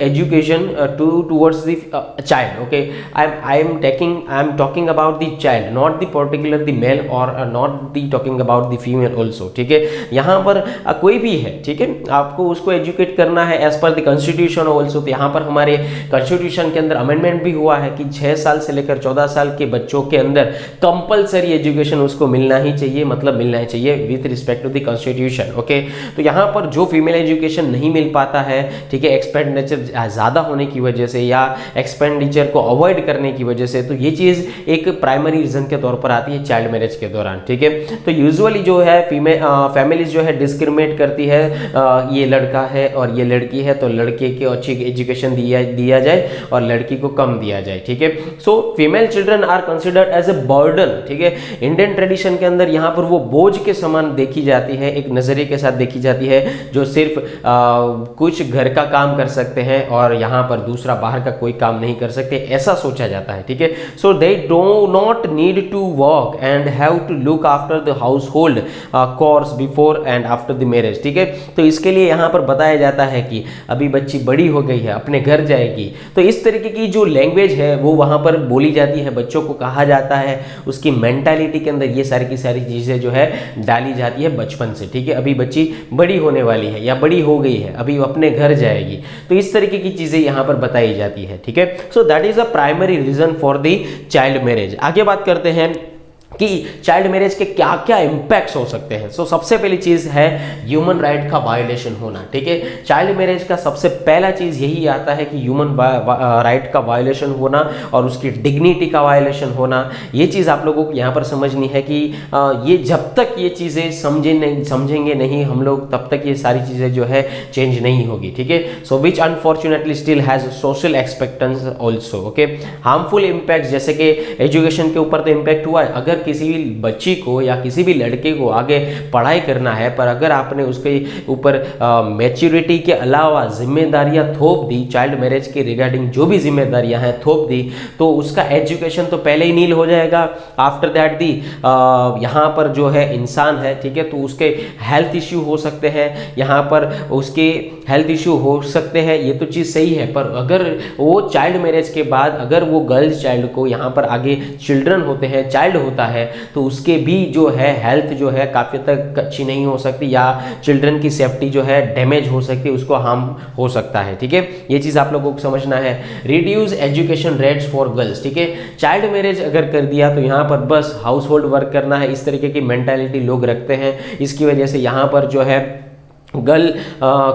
education towards the child, okay. I am talking about the child, not the particular the male और not the talking about the female also, ठीक है। यहाँ पर कोई भी है, ठीक है, आपको उसको एजुकेट करना है as per the constitution also. तो यहाँ पर हमारे कॉन्स्टिट्यूशन के अंदर अमेंडमेंट भी हुआ है कि 6 साल से लेकर 14 साल के बच्चों के अंदर कंपलसरी एजुकेशन उसको मिलना ही चाहिए, मतलब मिलना ही चाहिए with respect to the constitution, okay. तो यहाँ पर जो फीमेल एजुकेशन नहीं मिल पाता है, ठीक है, एक्सपेंडिचर ज़्यादा होने की वजह से या एक्सपेंडिचर को अवॉइड करने की वजह से, तो ये चीज़ एक प्राइमरी रीजन के तौर पर आती है चाइल्ड मैरिज के दौरान, ठीक है। तो यूजुअली जो है फैमिलीज जो है डिस्क्रिमिनेट करती है, ये लड़का है और ये लड़की है तो लड़के को अच्छी एजुकेशन दिया जाए और लड़की को कम दिया जाए, ठीक है। So female children are considered as a burden, ठीक है। इंडियन ट्रेडिशन के अंदर यहाँ पर वो बोझ के समान देखी जाती है, एक नजरिए के साथ देखी जाती है, जो सिर्फ कुछ घर का काम कर सकते हैं और यहाँ पर दूसरा बाहर का कोई काम नहीं कर सकते, ऐसा सोचा जाता है, ठीक है। So they do not need to work and have to look after the household chores before and after the marriage, ठीक है। तो इसके लिए यहाँ पर बताया जाता है कि अभी बच्ची बड़ी हो गई है, अपने घर जाएगी, तो इस तरीके की जो लैंग्वेज है वो वहाँ पर बोली जाती है, बच्चों को कहा जाता है, उसकी मेंटालिटी के अंदर ये सारी की सारी चीज़ें जो है डाली जाती है बचपन से, ठीक है। अभी बच्ची बड़ी होने वाली है या बड़ी हो गई है, अभी वो अपने घर जाएगी, तो इस तरीके की चीज़ें यहाँ पर बताई जाती है, ठीक है। So that is a primary reason for the child marriage. आगे बात करते हैं कि चाइल्ड मैरिज के क्या क्या इम्पैक्ट्स हो सकते हैं। सो सबसे पहली चीज़ है ह्यूमन राइट का वायोलेशन होना, ठीक है। चाइल्ड मैरिज का सबसे पहला चीज़ यही आता है कि ह्यूमन राइट का वायोलेशन होना और उसकी डिग्निटी का वायोलेशन होना। ये चीज़ आप लोगों को यहाँ पर समझनी है कि ये जब तक ये चीज़ें समझेंगे नहीं हम लोग, तब तक ये सारी चीज़ें जो है चेंज नहीं होगी, ठीक है। So which unfortunately still has social expectance also, okay. Harmful impact जैसे कि एजुकेशन के ऊपर तो इम्पैक्ट हुआ है, अगर किसी भी बच्ची को या किसी भी लड़के को आगे पढ़ाई करना है, पर अगर आपने उसके ऊपर मैच्योरिटी के अलावा जिम्मेदारियां थोप दी, चाइल्ड मैरिज के रिगार्डिंग जो भी जिम्मेदारियां हैं थोप दी, तो उसका एजुकेशन तो पहले ही नील हो जाएगा। आफ्टर दैट दी यहाँ पर जो है इंसान है, ठीक है, तो उसके हेल्थ इश्यू हो सकते हैं, यहाँ पर उसके हेल्थ इश्यू हो सकते हैं, ये तो चीज़ सही है। पर अगर वो चाइल्ड मैरिज के बाद अगर वो गर्ल्स चाइल्ड को यहाँ पर आगे चिल्ड्रन होते हैं, चाइल्ड होता है, तो उसके भी जो है हेल्थ जो है काफ़ी तक अच्छी नहीं हो सकती या चिल्ड्रन की सेफ्टी जो है डैमेज हो सकती है, उसको हार्म हो सकता है, ठीक है। ये चीज़ आप लोगों को समझना है। Reduce education rates for girls, ठीक है। चाइल्ड मैरिज अगर कर दिया तो यहाँ पर बस हाउस होल्ड वर्क करना है, इस तरीके की मेंटालिटी लोग रखते हैं। इसकी वजह से यहाँ पर जो है गर्ल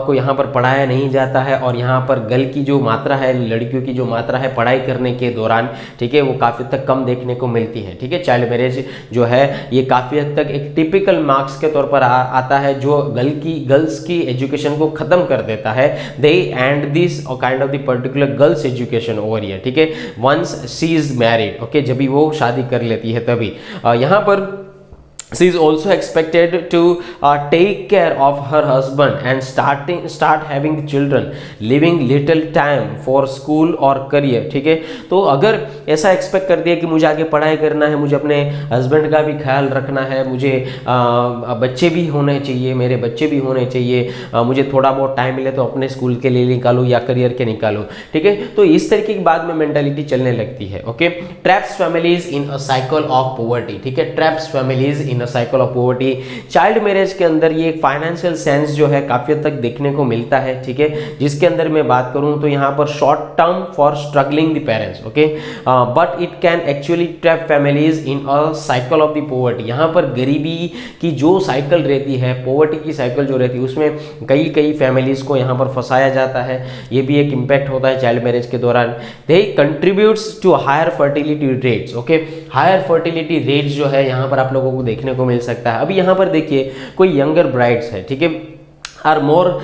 को यहाँ पर पढ़ाया नहीं जाता है और यहाँ पर गर्ल की जो मात्रा है, लड़कियों की जो मात्रा है पढ़ाई करने के दौरान, ठीक है, वो काफ़ी हद तक कम देखने को मिलती है, ठीक है। चाइल्ड मैरिज जो है ये काफ़ी हद तक एक टिपिकल मार्क्स के तौर पर आता है जो गर्ल्स की एजुकेशन को ख़त्म कर देता है। They end this kind of the particular girls education over here, ठीक है, once she is married, okay, जब भी वो शादी कर लेती है तभी। यहाँ पर she is also expected to take care of her husband and start having children, leaving little time for school or career, ठीक है। तो अगर ऐसा एक्सपेक्ट कर दिया कि मुझे आगे पढ़ाई करना है, मुझे अपने हस्बैंड का भी ख्याल रखना है, मुझे बच्चे भी होने चाहिए, मेरे बच्चे भी होने चाहिए, मुझे थोड़ा बहुत टाइम मिले तो अपने स्कूल के लिए निकालूँ या करियर के निकालूँ, ठीक है। तो इस तरीके की बाद में मेंटालिटी चलने लगती है, okay. Traps families in a cycle of poverty, ठीक है, traps families in in a cycle of poverty. Child marriage के अंदर ये एक फाइनेंशियल सेंस जो है काफ़ी हद तक देखने को मिलता है, ठीक है, जिसके अंदर मैं बात करूँ तो यहाँ पर short term for struggling the parents, okay, but it can actually trap families in a cycle of the poverty. यहाँ पर गरीबी की जो साइकिल रहती है, पॉवर्टी की साइकिल जो रहती है, उसमें कई फैमिलीज को यहाँ पर फंसाया जाता है। ये भी एक इम्पैक्ट होता है चाइल्ड मैरिज के दौरान। They contributes to higher fertility rates, okay, higher fertility rates जो है यहाँ पर आप लोगों को देखने को मिल सकता है। अभी यहाँ पर देखिए कोई यंगर ब्राइड्स है, ठीक है, are more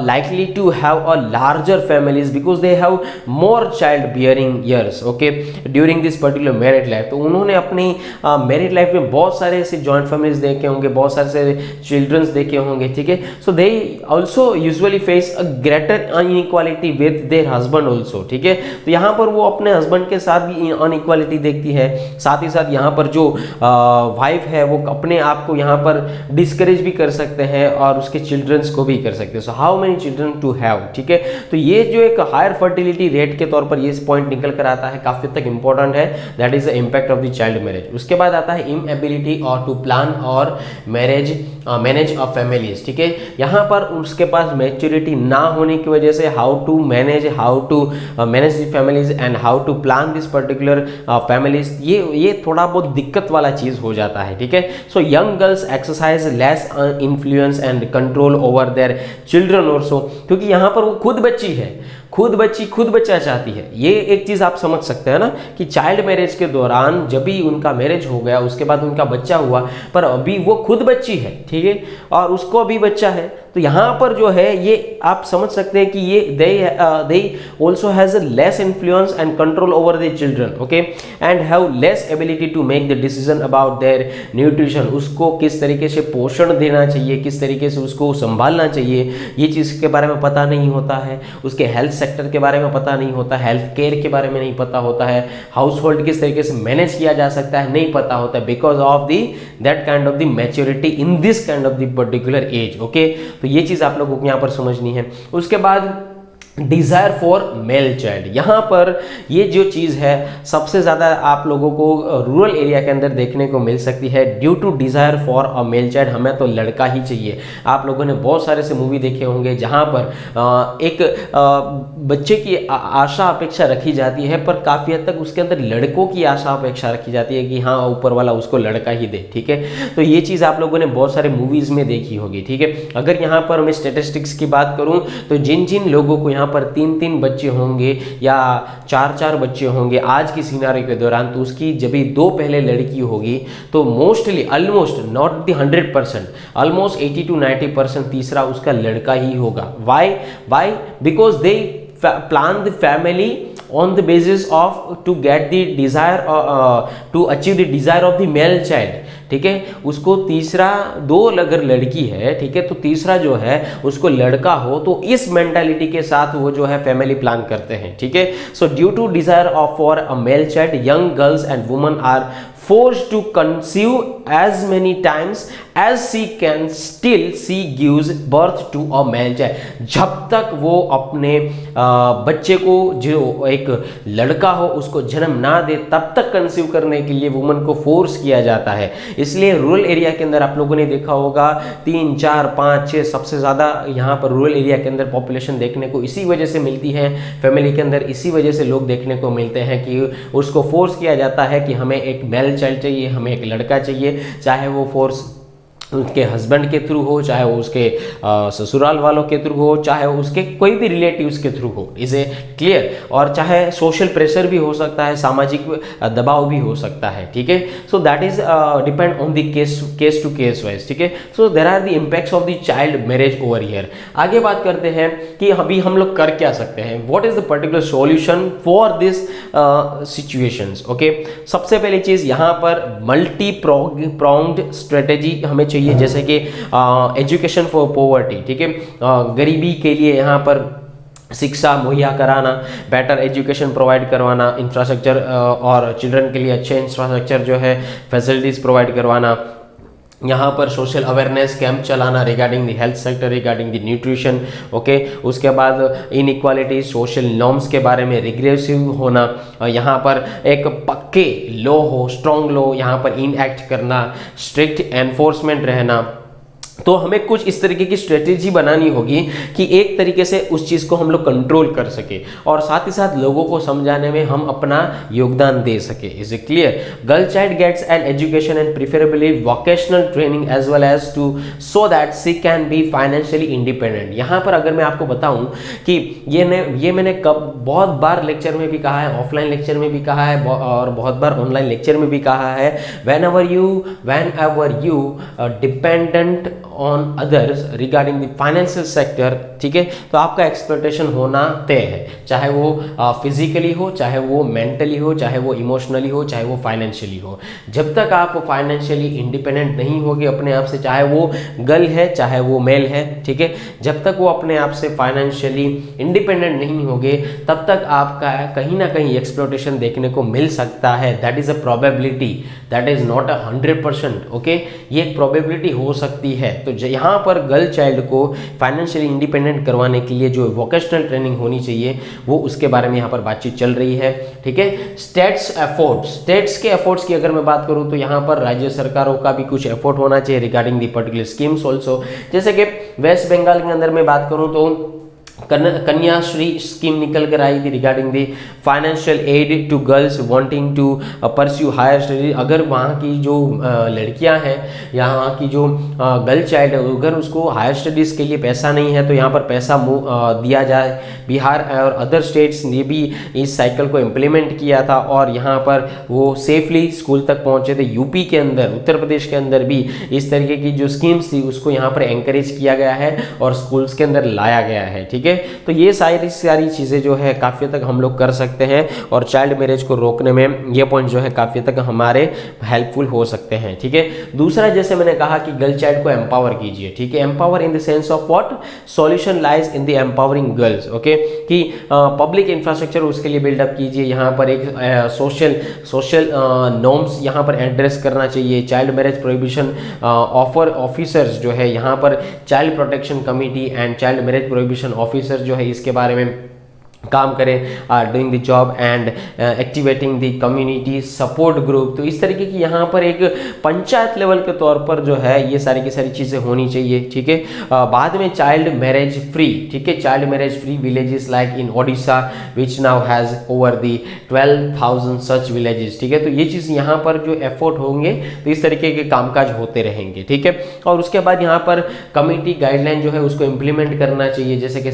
likely to have a larger families because they have more child bearing years, okay, during this particular married life। तो उन्होंने अपनी मैरिड लाइफ में बहुत सारे ऐसे जॉइंट फैमिलीज देखे होंगे, बहुत सारे से चिल्ड्रंस देखे होंगे, ठीक है। So they also usually face a greater inequality with their husband also, ठीक है। तो यहाँ पर वो अपने हस्बैंड के साथ भी अनइक्वालिटी देखती है, साथ ही साथ यहाँ पर जो वाइफ है वो अपने आप को यहाँ पर डिस्करेज भी कर सकते हैं और उसके चिल्ड्रंस को भी कर सकते हैं। So how many children to have, ठीक है। तो ये जो एक हायर फर्टिलिटी रेट के तौर पर ये पॉइंट निकल कर आता है, काफी तक इंपॉर्टेंट है, that is the impact of the child marriage. उसके बाद आता है इनएबिलिटी और टू प्लान और मैनेज अ फैमिलीज, ठीक है। यहाँ पर उसके पास मैच्योरिटी ना होने की वजह से how to manage the families and how to plan this particular families, ये थोड़ा बहुत दिक्कत वाला चीज हो जाता है, ठीक है। So young girls exercise less influence and control over their children also, क्योंकि यहाँ पर वो खुद बच्ची है, खुद बच्चा चाहती है। ये एक चीज आप समझ सकते हैं ना कि चाइल्ड मैरिज के दौरान जब भी उनका मैरिज हो गया, उसके बाद उनका बच्चा हुआ, पर अभी वो खुद बच्ची है, ठीक है, और उसको अभी बच्चा है। तो यहाँ पर जो है ये आप समझ सकते हैं कि ये they also has a less influence and control over the children, okay, and have less ability to make the decision about their nutrition. उसको किस तरीके से पोषण देना चाहिए, किस तरीके से उसको संभालना चाहिए, ये चीज़ के बारे में पता नहीं होता है। उसके हेल्थ सेक्टर के बारे में पता नहीं होता, हेल्थ केयर के बारे में नहीं पता होता है, हाउस होल्ड किस तरीके से मैनेज किया जा सकता है नहीं पता होता है, because of that kind of the maturity in this kind of the particular age, okay. तो ये चीज़ आप लोगों को यहाँ पर समझनी है। उसके बाद डिज़ायर फॉर मेल चाइल्ड, यहाँ पर ये जो चीज़ है सबसे ज़्यादा आप लोगों को रूरल एरिया के अंदर देखने को मिल सकती है। Due to desire for a male child, हमें तो लड़का ही चाहिए। आप लोगों ने बहुत सारे से मूवी देखे होंगे जहाँ पर एक बच्चे की आशा अपेक्षा रखी जाती है, पर काफ़ी हद तक उसके अंदर लड़कों की आशा अपेक्षा रखी जाती है कि हाँ ऊपर वाला उसको लड़का ही दे, ठीक है। तो ये चीज़ आप लोगों ने बहुत सारे मूवीज़ में देखी होगी, ठीक है। अगर यहाँ पर मैं स्टेटिस्टिक्स की बात करूँ तो जिन लोगों को यहाँ पर 3 बच्चे होंगे या 4 बच्चे होंगे आज की सिनारियो के दौरान, तो उसकी जब भी 2 पहले लड़की होगी तो mostly almost not the 100%, almost 80 to 90% तीसरा उसका लड़का ही होगा। Why because they plan the family on the basis of to get the desire to achieve the desire of the male child, ठीक है। उसको तीसरा 2 अगर लड़की है, ठीक है, तो तीसरा जो है उसको लड़का हो, तो इस मेंटालिटी के साथ वो जो है फैमिली प्लान करते हैं, ठीक है। So due to desire of for a male child, young girls and women are forced to conceive as many times as she can, still she gives birth to a male child। जब तक वो अपने बच्चे को, जो एक लड़का हो, उसको जन्म ना दे तब तक कंसीव करने के लिए वुमन को फोर्स किया जाता है। इसलिए रूरल एरिया के अंदर आप लोगों ने देखा होगा 3, 4, 5, 6 सबसे ज़्यादा यहाँ पर रूरल एरिया के अंदर पॉपुलेशन देखने को इसी वजह से मिलती है, फैमिली के अंदर इसी वजह से लोग देखने को मिलते हैं कि उसको फोर्स किया जाता है कि हमें एक मेल चाइल्ड चाहिए, हमें एक लड़का चाहिए, चाहे वो फोर्स उसके हस्बैंड के थ्रू हो, चाहे वो उसके ससुराल वालों के थ्रू हो, चाहे वो उसके कोई भी रिलेटिव्स के थ्रू हो, इज ए क्लियर, और चाहे सोशल प्रेशर भी हो सकता है, सामाजिक दबाव भी हो सकता है, ठीक है। So that is depend on the case to case wise, ठीक है। So there are the impacts of the child marriage over here. आगे बात करते हैं कि अभी हम लोग कर क्या सकते हैं, what is the particular solution for this situations, okay. सबसे पहली चीज यहाँ पर मल्टी प्रोंग्ड स्ट्रेटेजी हमें चाहिए, जैसे कि एजुकेशन फॉर पॉवर्टी, ठीक है, गरीबी के लिए यहाँ पर शिक्षा मुहैया कराना, बेटर एजुकेशन प्रोवाइड करवाना, इंफ्रास्ट्रक्चर और चिल्ड्रन के लिए अच्छे इंफ्रास्ट्रक्चर जो है फैसिलिटीज़ प्रोवाइड करवाना, यहाँ पर सोशल अवेयरनेस कैंप चलाना regarding the health sector, regarding the nutrition, okay. उसके बाद इनइक्वालिटी, सोशल नॉर्म्स के बारे में रिग्रेसिव होना, यहाँ पर एक पक्के लॉ हो, स्ट्रॉन्ग लॉ यहाँ पर इनएक्ट करना, स्ट्रिक्ट एनफोर्समेंट रहना। तो हमें कुछ इस तरीके की स्ट्रेटेजी बनानी होगी कि एक तरीके से उस चीज़ को हम लोग कंट्रोल कर सके और साथ ही साथ लोगों को समझाने में हम अपना योगदान दे सके। Is it clear? Girl child gets an education and preferably vocational training as well as to so that she can be financially independent. यहाँ पर अगर मैं आपको बताऊँ कि ये मैंने कब बहुत बार लेक्चर में भी कहा है, ऑफलाइन लेक्चर में भी कहा है और बहुत बार ऑनलाइन लेक्चर में भी कहा है, when ever you dependent on others regarding the financial sector, ठीक है, तो आपका एक्सप्लॉयटेशन होना तय है, चाहे वो फिजिकली हो, चाहे वो मेंटली हो, चाहे वो इमोशनली हो, चाहे वो फाइनेंशियली हो। जब तक आप फाइनेंशियली इंडिपेंडेंट नहीं होगे अपने आप से, चाहे वो गर्ल है चाहे वो मेल है, ठीक है, जब तक वो अपने आप से फाइनेंशियली इंडिपेंडेंट नहीं होगे तब तक आपका कहीं ना कहीं एक्सप्लॉयटेशन देखने को मिल सकता है। That is a probability, that is not 100%, okay. ये एक प्रोबेबिलिटी हो सकती है। तो यहाँ पर गर्ल चाइल्ड को फाइनेंशियली इंडिपेंडेंट करवाने के लिए जो वोकेशनल ट्रेनिंग होनी चाहिए वो उसके बारे में यहाँ पर बातचीत चल रही है, ठीक है। स्टेट्स के एफर्ट्स की अगर मैं बात करूँ तो यहाँ पर राज्य सरकारों का भी कुछ एफर्ट होना चाहिए regarding the particular schemes also. जैसे कि वेस्ट बंगाल के अंदर मैं बात करूँ तो कन्याश्री स्कीम निकल कर आई थी regarding the financial aid to girls wanting to pursue higher studies. अगर वहाँ की जो लड़कियाँ हैं या वहाँ की जो गर्ल चाइल्ड है, अगर उसको हायर स्टडीज़ के लिए पैसा नहीं है तो यहाँ पर पैसा दिया जाए। बिहार और अदर स्टेट्स ने भी इस साइकिल को इम्प्लीमेंट किया था और यहाँ पर वो सेफली स्कूल तक पहुँचे थे। यूपी के अंदर, उत्तर प्रदेश के अंदर भी इस तरीके की जो स्कीम्स थी उसको यहाँ पर एंकरेज किया गया है और स्कूल्स के अंदर लाया गया है, ठीक है। तो ये सारी चीज़ें जो है काफ़ी तक हम लोग कर सकते हैं और चाइल्ड मैरिज को रोकने में ये पॉइंट जो है काफ़ी तक हमारे हेल्पफुल हो सकते हैं, ठीक है। दूसरा, जैसे मैंने कहा कि गर्ल चाइल्ड को एम्पावर कीजिए, ठीक है। Empower in the sense of what? Solution lies in the empowering girls, okay. कि पब्लिक इंफ्रास्ट्रक्चर उसके लिए बिल्डअप कीजिए। यहाँ पर एक सोशल नॉर्म्स यहाँ पर एड्रेस करना चाहिए। चाइल्ड मैरिज प्रोहिबिशन ऑफिसर्स जो है यहाँ पर child protection committee and child marriage prohibition officer जो है इसके बारे में काम करें, doing the job and activating the community support group. तो इस तरीके की यहाँ पर एक पंचायत लेवल के तौर पर जो है ये सारी की सारी चीज़ें होनी चाहिए, ठीक है। बाद में चाइल्ड मैरिज फ्री, ठीक है, child marriage free villages like in Odisha which now has over the 12,000 such villages, ठीक है। तो ये चीज़ यहाँ पर जो एफर्ट होंगे तो इस तरीके के कामकाज होते रहेंगे, ठीक है। और उसके बाद यहाँ पर कमेटी गाइडलाइन जो है उसको इम्प्लीमेंट करना चाहिए। जैसे कि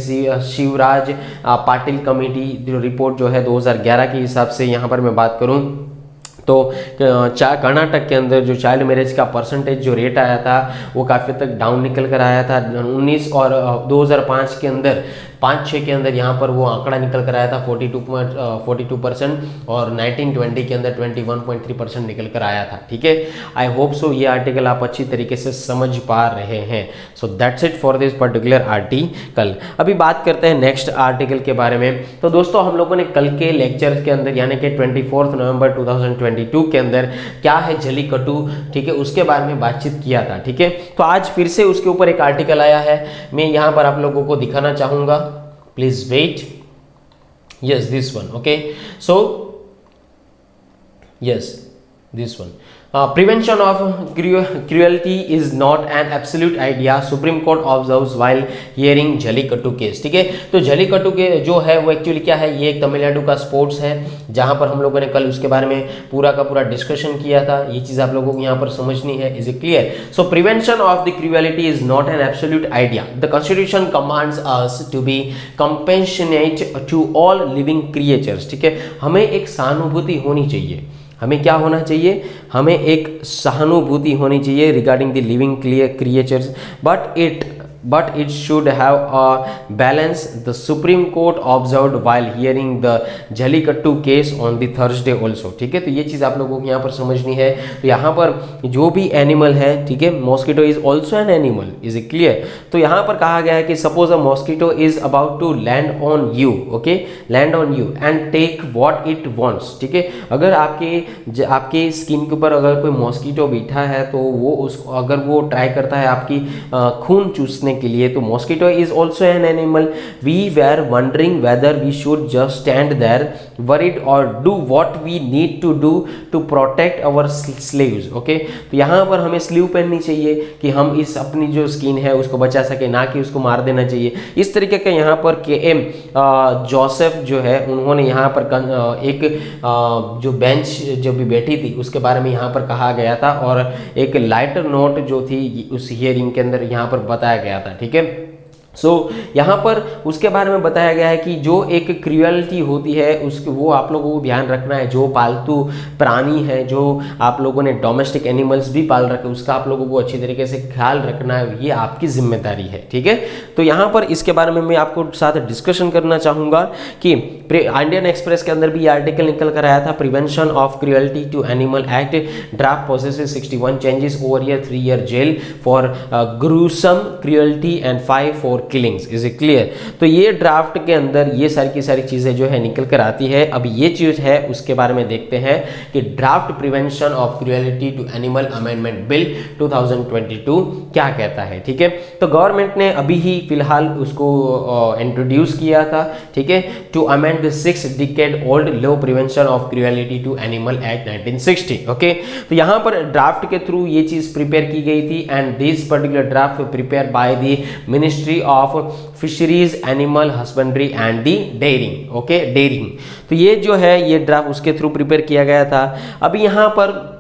शिवराज पाटिल कमेटी जो रिपोर्ट जो है 2011 के हिसाब से यहाँ पर मैं बात करूँ तो कर्नाटक के अंदर जो चाइल्ड मैरिज का परसेंटेज जो रेट आया था वो काफ़ी तक डाउन निकल कर आया था। 19 और 2005 के अंदर 5-6 के अंदर यहाँ पर वो आंकड़ा निकल कर आया था 42% और 1920 के अंदर 21.3% निकल कर आया था, ठीक है। आई होप सो ये आर्टिकल आप अच्छी तरीके से समझ पा रहे हैं। So that's it for this particular article. अभी बात करते हैं नेक्स्ट आर्टिकल के बारे में। तो दोस्तों हम लोगों ने कल के लेक्चर के अंदर यानी कि 24 नवंबर 2022 के अंदर क्या है जलीकट्टू, ठीक है, उसके बारे में बातचीत किया था, ठीक है। तो आज फिर से उसके ऊपर एक आर्टिकल आया है, मैं यहाँ पर आप लोगों को दिखाना चाहूँगा। Please wait. Yes, this one. Okay. So, yes, this one. Prevention of cruelty is not an absolute idea. Supreme Court observes while hearing Jallikattu case, ठीक है। तो जलीकट्टू के जो है वो एक्चुअली क्या है, ये एक तमिलनाडु का स्पोर्ट्स है जहाँ पर हम लोगों ने कल उसके बारे में पूरा का पूरा डिस्कशन किया था। ये चीज़ आप लोगों को यहाँ पर समझनी है। Is it clear? So prevention of the cruelty is not an absolute idea. The constitution commands us to be compassionate to all living creatures, ठीक है। हमें एक सहानुभूति होनी चाहिए। हमें क्या होना चाहिए? हमें एक सहानुभूति होनी चाहिए regarding the living creatures, but but it should have a balance, the Supreme Court observed while hearing the Jallikattu case on the Thursday also। ठीक है, तो ये चीज़ आप लोगों को यहाँ पर समझनी है। तो यहाँ पर जो भी एनिमल है, ठीक है, mosquito is also an animal, is it clear. तो यहाँ पर कहा गया है कि suppose a mosquito is about to land on you, okay, land on you and take what it wants. ठीक है, अगर आपके स्किन के ऊपर अगर कोई मॉस्किटो बैठा है तो वो उसको अगर वो ट्राई करता है आपकी खून चूसने के लिए, तो mosquito is also an animal. We were wondering whether we should just stand there worried और do what we need to do to protect our sleeves. Okay, तो यहाँ पर हमें स्लीव पहननी चाहिए कि हम इस अपनी जो स्किन है उसको बचा सके, ना कि उसको मार देना चाहिए। इस तरीके का यहाँ पर KM जोसेफ जो है उन्होंने यहाँ पर एक जो बेंच जो भी बैठी थी उसके बारे में यहाँ पर कहा गया था और एक लाइटर नोट जो थी उस हियरिंग के अंदर यहाँ पर बताया गया था। ठीक है, यहाँ पर उसके बारे में बताया गया है कि जो एक क्रूएल्टी होती है उसकी वो आप लोगों को ध्यान रखना है। जो पालतू प्राणी है, जो आप लोगों ने डोमेस्टिक एनिमल्स भी पाल रखे, उसका आप लोगों को अच्छी तरीके से ख्याल रखना है, ये आपकी जिम्मेदारी है। ठीक है, तो यहाँ पर इसके बारे में मैं आपको साथ डिस्कशन करना चाहूँगा कि इंडियन एक्सप्रेस के अंदर भी ये आर्टिकल निकल कर आया था, prevention of cruelty to animal act draft process 61 changes over year 3 year jail for gruesome cruelty and 5 for killings. Is it clear. तो ये ड्राफ्ट के अंदर ये सारी की सारी चीजें जो है निकल कर आती है। अब ये चीज है उसके बारे में देखते हैं कि draft prevention of cruelty to animal amendment bill 2022 क्या कहता है। ठीक है, तो गवर्नमेंट ने अभी ही फिलहाल उसको इंट्रोड्यूस किया था। ठीक है, to amend the 6 decade old law prevention of cruelty to animal act 1960। Okay, तो यहाँ पर ड्राफ्ट के थ्रू ये चीज प्रिपेयर की गई थी and this particular draft prepare by the ministry of fisheries, animal husbandry and the dairying. Okay, dairying. तो ये जो है ये ड्राफ्ट उसके थ्रू प्रिपेयर किया गया था। अभी यहाँ पर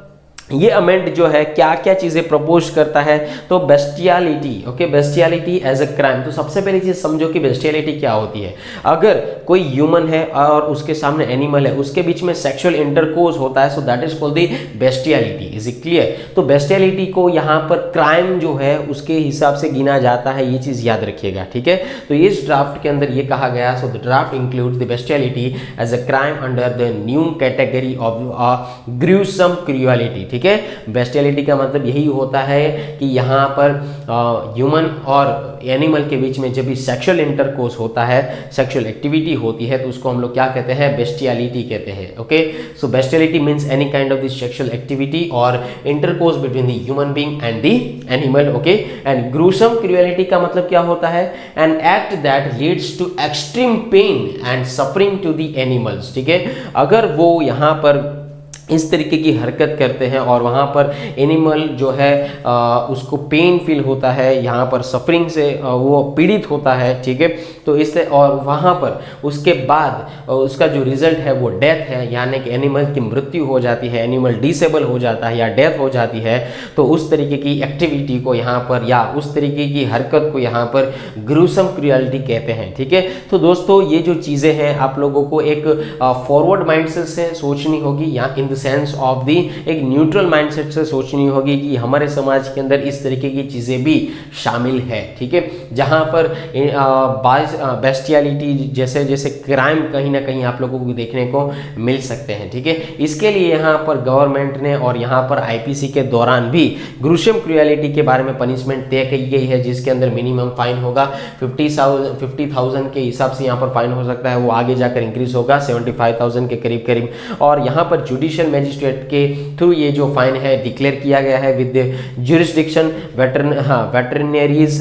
ये अमेंड जो है क्या क्या चीजें प्रपोज करता है, तो bestiality. Okay, bestiality as a crime. तो सबसे पहली चीज समझो कि बेस्टियलिटी क्या होती है। अगर कोई ह्यूमन है और उसके सामने एनिमल है, उसके बीच में सेक्सुअल इंटरकोर्स होता है, so that is called the bestiality. Is it clear. तो बेस्टियलिटी को यहाँ पर क्राइम जो है उसके हिसाब से गिना जाता है, ये चीज याद रखिएगा। ठीक है, तो इस ड्राफ्ट के अंदर ये कहा गया, so the draft includes the bestiality as a crime under the new category of gruesome cruelty. ठीक है, बेस्टियलिटी का मतलब यही होता है कि यहाँ पर ह्यूमन और एनिमल के बीच में जब भी सेक्सुअल इंटरकोर्स होता है, सेक्सुअल एक्टिविटी होती है, तो उसको हम लोग क्या कहते हैं, बेस्टियलिटी कहते हैं। Okay, so bestiality means any kind of this sexual activity और intercourse between the human being and the animal. Okay, and gruesome cruelty का मतलब क्या होता है, an act that leads to extreme pain and suffering to the animals. ठीक है, अगर वो यहाँ पर इस तरीके की हरकत करते हैं और वहाँ पर एनिमल जो है उसको पेन फील होता है, यहाँ पर सफरिंग से वो पीड़ित होता है। ठीक है, तो इससे और वहाँ पर उसके बाद उसका जो रिजल्ट है वो डेथ है, यानी कि एनिमल की मृत्यु हो जाती है, एनिमल डिसेबल हो जाता है या डेथ हो जाती है, तो उस तरीके की एक्टिविटी को यहाँ पर या उस तरीके की हरकत को यहाँ पर ग्रूसम क्रूएलिटी कहते हैं। ठीक है, तो दोस्तों ये जो चीज़ें हैं आप लोगों को एक फॉरवर्ड माइंडसेट से सोचनी होगी या इन सेंस ऑफ दी एक न्यूट्रल माइंडसेट से सोचनी होगी कि हमारे समाज के अंदर इस तरीके की चीज़ें भी शामिल है। ठीक है, जहाँ पर बेस्टियलिटी जैसे जैसे क्राइम कहीं ना कहीं आप लोगों को देखने को मिल सकते हैं। ठीक है, इसके लिए यहाँ पर गवर्नमेंट ने और यहाँ पर IPC के दौरान भी ग्रूसम क्रूएलिटी के बारे में पनिशमेंट तय की गई है, जिसके अंदर मिनिमम फाइन होगा 50,000 के हिसाब से यहाँ पर फाइन हो सकता है, वो आगे जाकर इंक्रीज होगा 75,000 के करीब करीब। और यहाँ पर जुडिशियल मैजिस्ट्रेट के थ्रू ये जो फाइन है डिक्लेयर किया गया है विद ज्यूरिसडिक्शन वेटरनरीज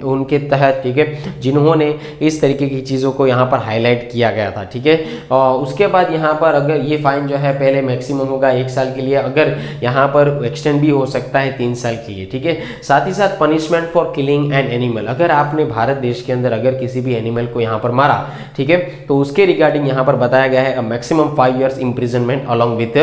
उनके तहत। ठीक है, जिन्होंने इस तरीके की चीज़ों को यहाँ पर हाईलाइट किया गया था। ठीक है, और उसके बाद यहाँ पर अगर ये फाइन जो है पहले मैक्सिमम होगा 1 साल के लिए, अगर यहाँ पर एक्सटेंड भी हो सकता है 3 साल के लिए। ठीक है, साथ ही साथ punishment for killing an animal, अगर आपने भारत देश के अंदर अगर किसी भी एनिमल को यहाँ पर मारा, ठीक है, तो उसके रिगार्डिंग यहाँ पर बताया गया है maximum 5 years imprisonment along with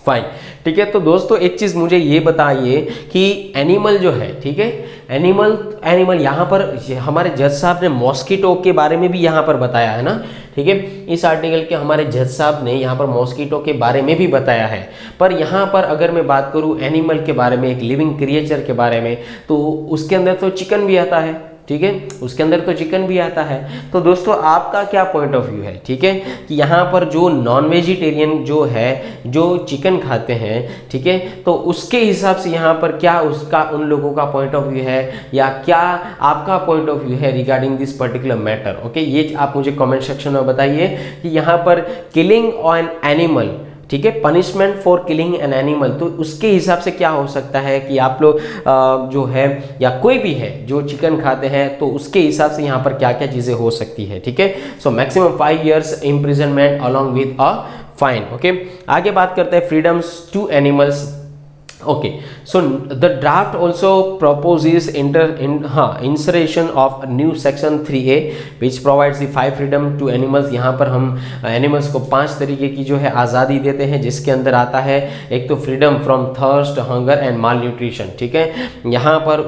fine. ठीक है, तो दोस्तों एक चीज मुझे ये बताइए कि एनिमल जो है, ठीक है, एनिमल यहाँ पर हमारे जज साहब ने मॉस्किटो के बारे में भी यहाँ पर बताया है ना। ठीक है। इस आर्टिकल के हमारे जज साहब ने यहाँ पर मॉस्किटो के बारे में भी बताया है, पर यहाँ पर अगर मैं बात करूँ एनिमल के बारे में, एक लिविंग क्रिएचर के बारे में, तो उसके अंदर तो चिकन भी आता है, ठीक है, उसके अंदर तो चिकन भी आता है। तो दोस्तों आपका क्या पॉइंट ऑफ व्यू है, ठीक है, कि यहाँ पर जो नॉन वेजिटेरियन जो है, जो चिकन खाते हैं, ठीक है, तो उसके हिसाब से यहाँ पर क्या उसका उन लोगों का पॉइंट ऑफ व्यू है, या क्या आपका पॉइंट ऑफ व्यू है regarding this particular matter. Okay, ये आप मुझे कमेंट सेक्शन में बताइए कि यहाँ पर किलिंग ऑन एनिमल, ठीक है, punishment for killing an animal, तो उसके हिसाब से क्या हो सकता है कि आप लोग जो है या कोई भी है जो चिकन खाते हैं, तो उसके हिसाब से यहाँ पर क्या क्या चीज़ें हो सकती है, ठीक है। So maximum 5 years imprisonment along with a fine. Okay, आगे बात करते हैं freedoms to animals. Okay, so the draft also proposes insertion of a new section 3A which provides the 5 freedom to animals। यहाँ पर हम एनिमल्स को 5 तरीके की जो है आज़ादी देते हैं, जिसके अंदर आता है एक तो freedom from thirst, hunger and malnutrition, ठीक है। यहाँ पर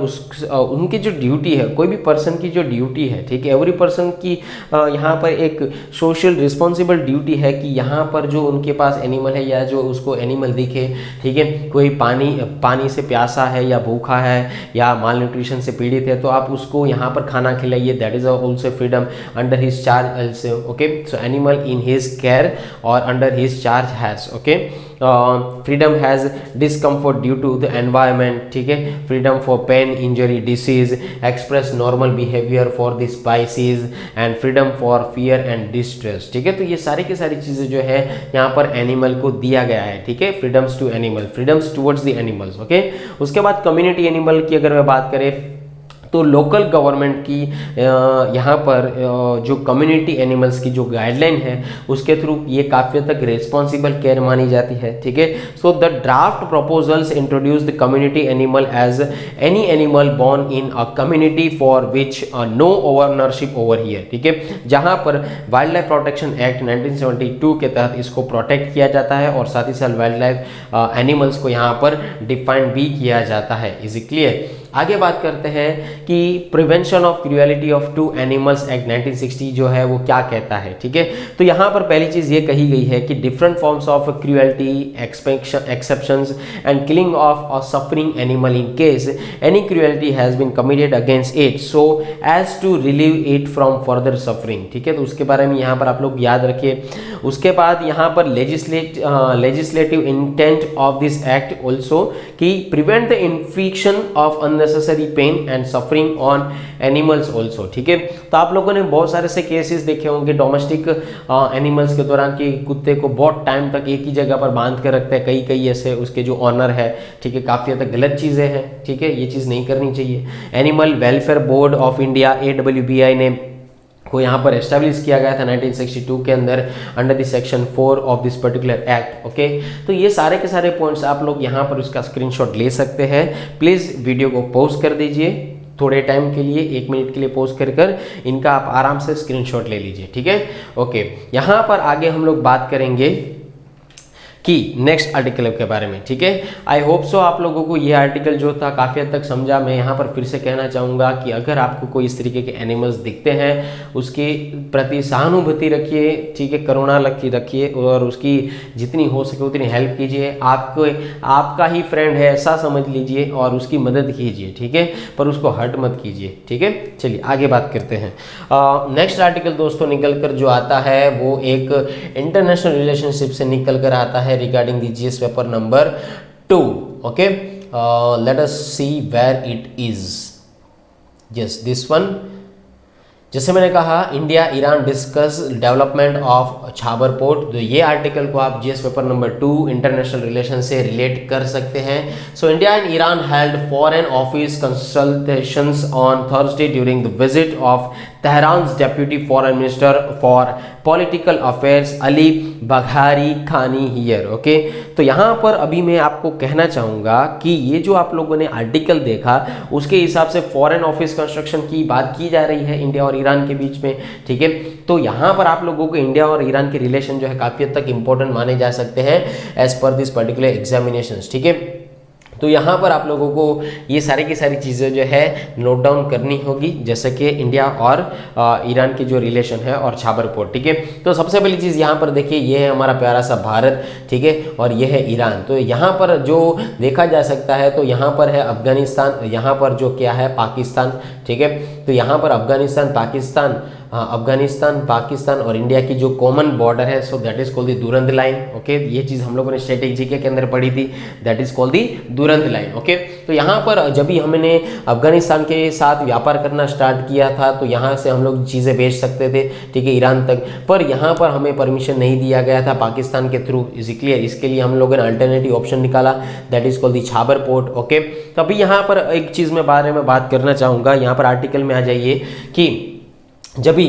उनकी जो ड्यूटी है, कोई भी पर्सन की जो ड्यूटी है, ठीक है, एवरी पर्सन की यहाँ पर एक सोशल रिस्पॉन्सिबल ड्यूटी है कि यहाँ पर जो उनके पास एनिमल है या जो उसको एनिमल दिखे, ठीक है, कोई पानी से प्यासा है या भूखा है या माल न्यूट्रिशन से पीड़ित है, तो आप उसको यहाँ पर खाना खिलाइए, that is also freedom under his charge also. Okay, so animal in his care और under his charge has. Okay, freedom has discomfort due to the environment, ठीक है, freedom for pain, injury, disease, express normal behaviour for the species and freedom for fear and distress, ठीक है। तो ये सारी की सारी चीज़ें जो है यहाँ पर एनिमल को दिया गया है, ठीक है, freedoms to animal, freedoms towards the animals. Okay, उसके बाद कम्युनिटी एनिमल की अगर मैं बात करें तो लोकल गवर्नमेंट की यहाँ पर जो कम्युनिटी एनिमल्स की जो गाइडलाइन है उसके थ्रू ये काफ़ी हद तक रिस्पॉन्सिबल केयर मानी जाती है, ठीक है। So the draft proposals introduce the community animal as any animal born in a community for which no ownership over here, ठीक है, जहाँ पर वाइल्ड लाइफ प्रोटेक्शन एक्ट 1972 के तहत इसको प्रोटेक्ट किया जाता है और साथ ही साथ वाइल्ड लाइफ एनिमल्स को यहाँ पर डिफाइन भी किया जाता है। Is it clear? आगे बात करते हैं कि prevention of cruelty of to animals act 1960 जो है वो क्या कहता है, ठीक है। तो यहाँ पर पहली चीज़ ये कही गई है कि different forms of cruelty, exceptions and killing of a suffering animal in case any cruelty has been committed against it so as to relieve it from further suffering, ठीक है। तो उसके बारे में यहाँ पर आप लोग याद रखिए। उसके बाद यहाँ पर legislative intent of this act also कि prevent the infliction of unnecessary pain and suffering on animals also, ठीक है। तो आप लोगों ने बहुत सारे से केसेस देखे होंगे डोमेस्टिक एनिमल्स के दौरान कि कुत्ते को बहुत टाइम तक एक ही जगह पर बांध कर रखते हैं, कई ऐसे उसके जो ऑनर है, ठीक है, काफ़ी हद तक गलत चीज़ें हैं, ठीक है, ये चीज़ नहीं करनी चाहिए। Animal welfare board of India AWBI ने को यहाँ पर एस्टैब्लिश किया गया था 1962 के अंदर under the section 4 of this particular act. Okay, तो ये सारे के सारे पॉइंट्स आप लोग यहाँ पर उसका स्क्रीनशॉट ले सकते हैं। प्लीज़ वीडियो को पॉज कर दीजिए थोड़े टाइम के लिए, 1 मिनट के लिए पॉज कर इनका आप आराम से स्क्रीनशॉट ले लीजिए, ठीक है। ओके, यहाँ पर आगे हम लोग बात करेंगे कि नेक्स्ट आर्टिकल के बारे में, ठीक है। आई होप सो आप लोगों को ये आर्टिकल जो था काफ़ी हद तक समझा। मैं यहाँ पर फिर से कहना चाहूँगा कि अगर आपको कोई इस तरीके के एनिमल्स दिखते हैं उसके प्रति सहानुभूति रखिए, ठीक है, करुणा रखिए और उसकी जितनी हो सके उतनी हेल्प कीजिए। आपका ही फ्रेंड है ऐसा समझ लीजिए और उसकी मदद कीजिए, ठीक है, पर उसको हर्ट मत कीजिए, ठीक है। चलिए आगे बात करते हैं। नेक्स्ट आर्टिकल दोस्तों निकल कर जो आता है वो एक इंटरनेशनल रिलेशनशिप से निकल कर आता है regarding the GS paper number 2. Okay, let us see where it is. Yes, this one. जैसे मैंने कहा India Iran discuss development of Chabahar port, तो ये आर्टिकल को आप GS paper number 2 international relation से रिलेट कर सकते हैं। So India and Iran held foreign office consultations on Thursday during the visit of Tehran's deputy foreign minister for political affairs Ali Bagheri Khani here. Okay, तो यहाँ पर अभी मैं आपको कहना चाहूँगा कि ये जो आप लोगों ने आर्टिकल देखा उसके हिसाब से फॉरेन ऑफिस कंस्ट्रक्शन की बात की जा रही है इंडिया और ईरान के बीच में, ठीक है। तो यहाँ पर आप लोगों को इंडिया और ईरान के रिलेशन जो है काफ़ी हद तक इंपॉर्टेंट माने जा सकते हैं as per this particular examinations, ठीक है। तो यहाँ पर आप लोगों को ये सारी की सारी चीज़ें जो है नोट डाउन करनी होगी, जैसे कि इंडिया और ईरान की जो रिलेशन है और छाबर पोर्ट, ठीक है। तो सबसे पहली चीज़ यहाँ पर देखिए, ये है हमारा प्यारा सा भारत, ठीक है, और ये है ईरान। तो यहाँ पर जो देखा जा सकता है तो यहाँ पर है अफगानिस्तान, यहाँ पर जो क्या है पाकिस्तान, ठीक है। तो यहाँ पर अफगानिस्तान पाकिस्तान, अफगानिस्तान पाकिस्तान और इंडिया की जो कॉमन बॉर्डर है, so that is called the Durand Line, okay. ये चीज़ हम लोगों ने स्ट्रेटेजी के अंदर पढ़ी थी, that is called the Durand Line, okay. तो यहाँ पर जब भी हमने अफगानिस्तान के साथ व्यापार करना स्टार्ट किया था तो यहाँ से हम लोग चीज़ें बेच सकते थे, ठीक है, ईरान तक, पर यहाँ पर हमें परमिशन नहीं दिया गया था पाकिस्तान के थ्रू, इज क्लियर। इसके लिए हम लोगों ने अल्टरनेटिव ऑप्शन निकाला, that is called the Chabahar port, okay. तो अभी यहाँ पर एक चीज़ में बारे में बात करना चाहूँगा, यहाँ पर आर्टिकल में आ जाइए कि जब भी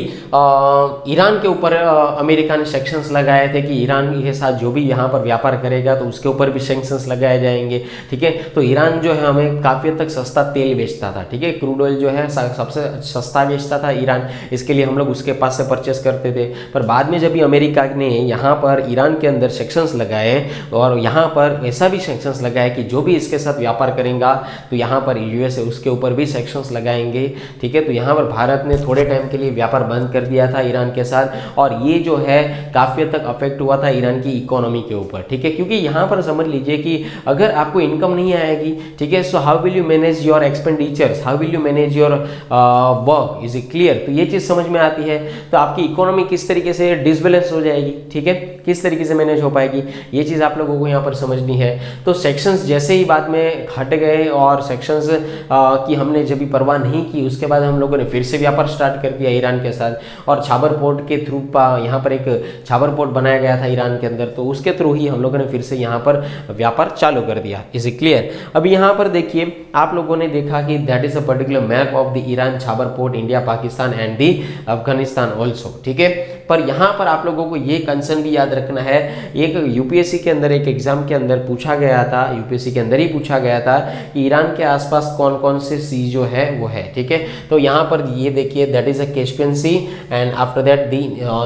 ईरान के ऊपर अमेरिका ने सेक्शंस लगाए थे कि ईरान के साथ जो भी यहाँ पर व्यापार करेगा तो उसके ऊपर भी सेक्शंस लगाए जाएंगे, ठीक है। तो ईरान जो है हमें काफ़ी हद तक सस्ता तेल बेचता था, ठीक है, क्रूड ऑयल जो है सबसे सस्ता बेचता था ईरान, इसके लिए हम लोग उसके पास से परचेस करते थे। पर बाद में जब भी अमेरिका ने यहाँ पर ईरान के अंदर सेक्शंस लगाए और यहाँ पर ऐसा भी सेक्शंस लगाए कि जो भी इसके साथ व्यापार करेगा तो यहाँ पर यूएस है उसके ऊपर भी सेक्शंस लगाएंगे, ठीक है। तो यहाँ पर भारत ने थोड़े टाइम के लिए व्यापार बंद कर दिया था ईरान के साथ, और ये जो है काफ़ी हद तक अफेक्ट हुआ था ईरान की इकोनॉमी के ऊपर, ठीक है। क्योंकि यहाँ पर समझ लीजिए कि अगर आपको इनकम नहीं आएगी, ठीक है, so how will you manage your expenditures, how will you manage your work, is it clear. तो ये चीज़ समझ में आती है, तो आपकी इकोनॉमी किस तरीके से डिसबैलेंस हो जाएगी, ठीक है, किस तरीके से मैनेज हो पाएगी, ये चीज़ आप लोगों को यहाँ पर समझनी है। तो सेक्शंस जैसे ही बाद में हट गए और सेक्शंस की हमने जब भी परवाह नहीं की, उसके बाद हम लोगों ने फिर से व्यापार स्टार्ट कर दिया ईरान के साथ, और छाबर पोर्ट के थ्रू यहाँ पर एक छाबर पोर्ट बनाया गया था ईरान के अंदर, तो उसके थ्रू ही हम लोगों ने फिर से यहाँ पर व्यापार चालू कर दिया, इज इट क्लियर। अब यहाँ पर देखिए आप लोगों ने देखा कि that is a particular map of the Iran Chabahar port, India, Pakistan and the Afghanistan also, ठीक है। पर यहाँ पर आप लोगों को ये कंसर्न भी याद रखना है, एक यूपीएससी के अंदर एक एग्जाम के अंदर पूछा गया था, यूपीएससी के अंदर ही पूछा गया था कि ईरान के आसपास कौन कौन से सी जो है वो है, ठीक है। तो यहाँ पर ये देखिए that is a Caspian sea and after that the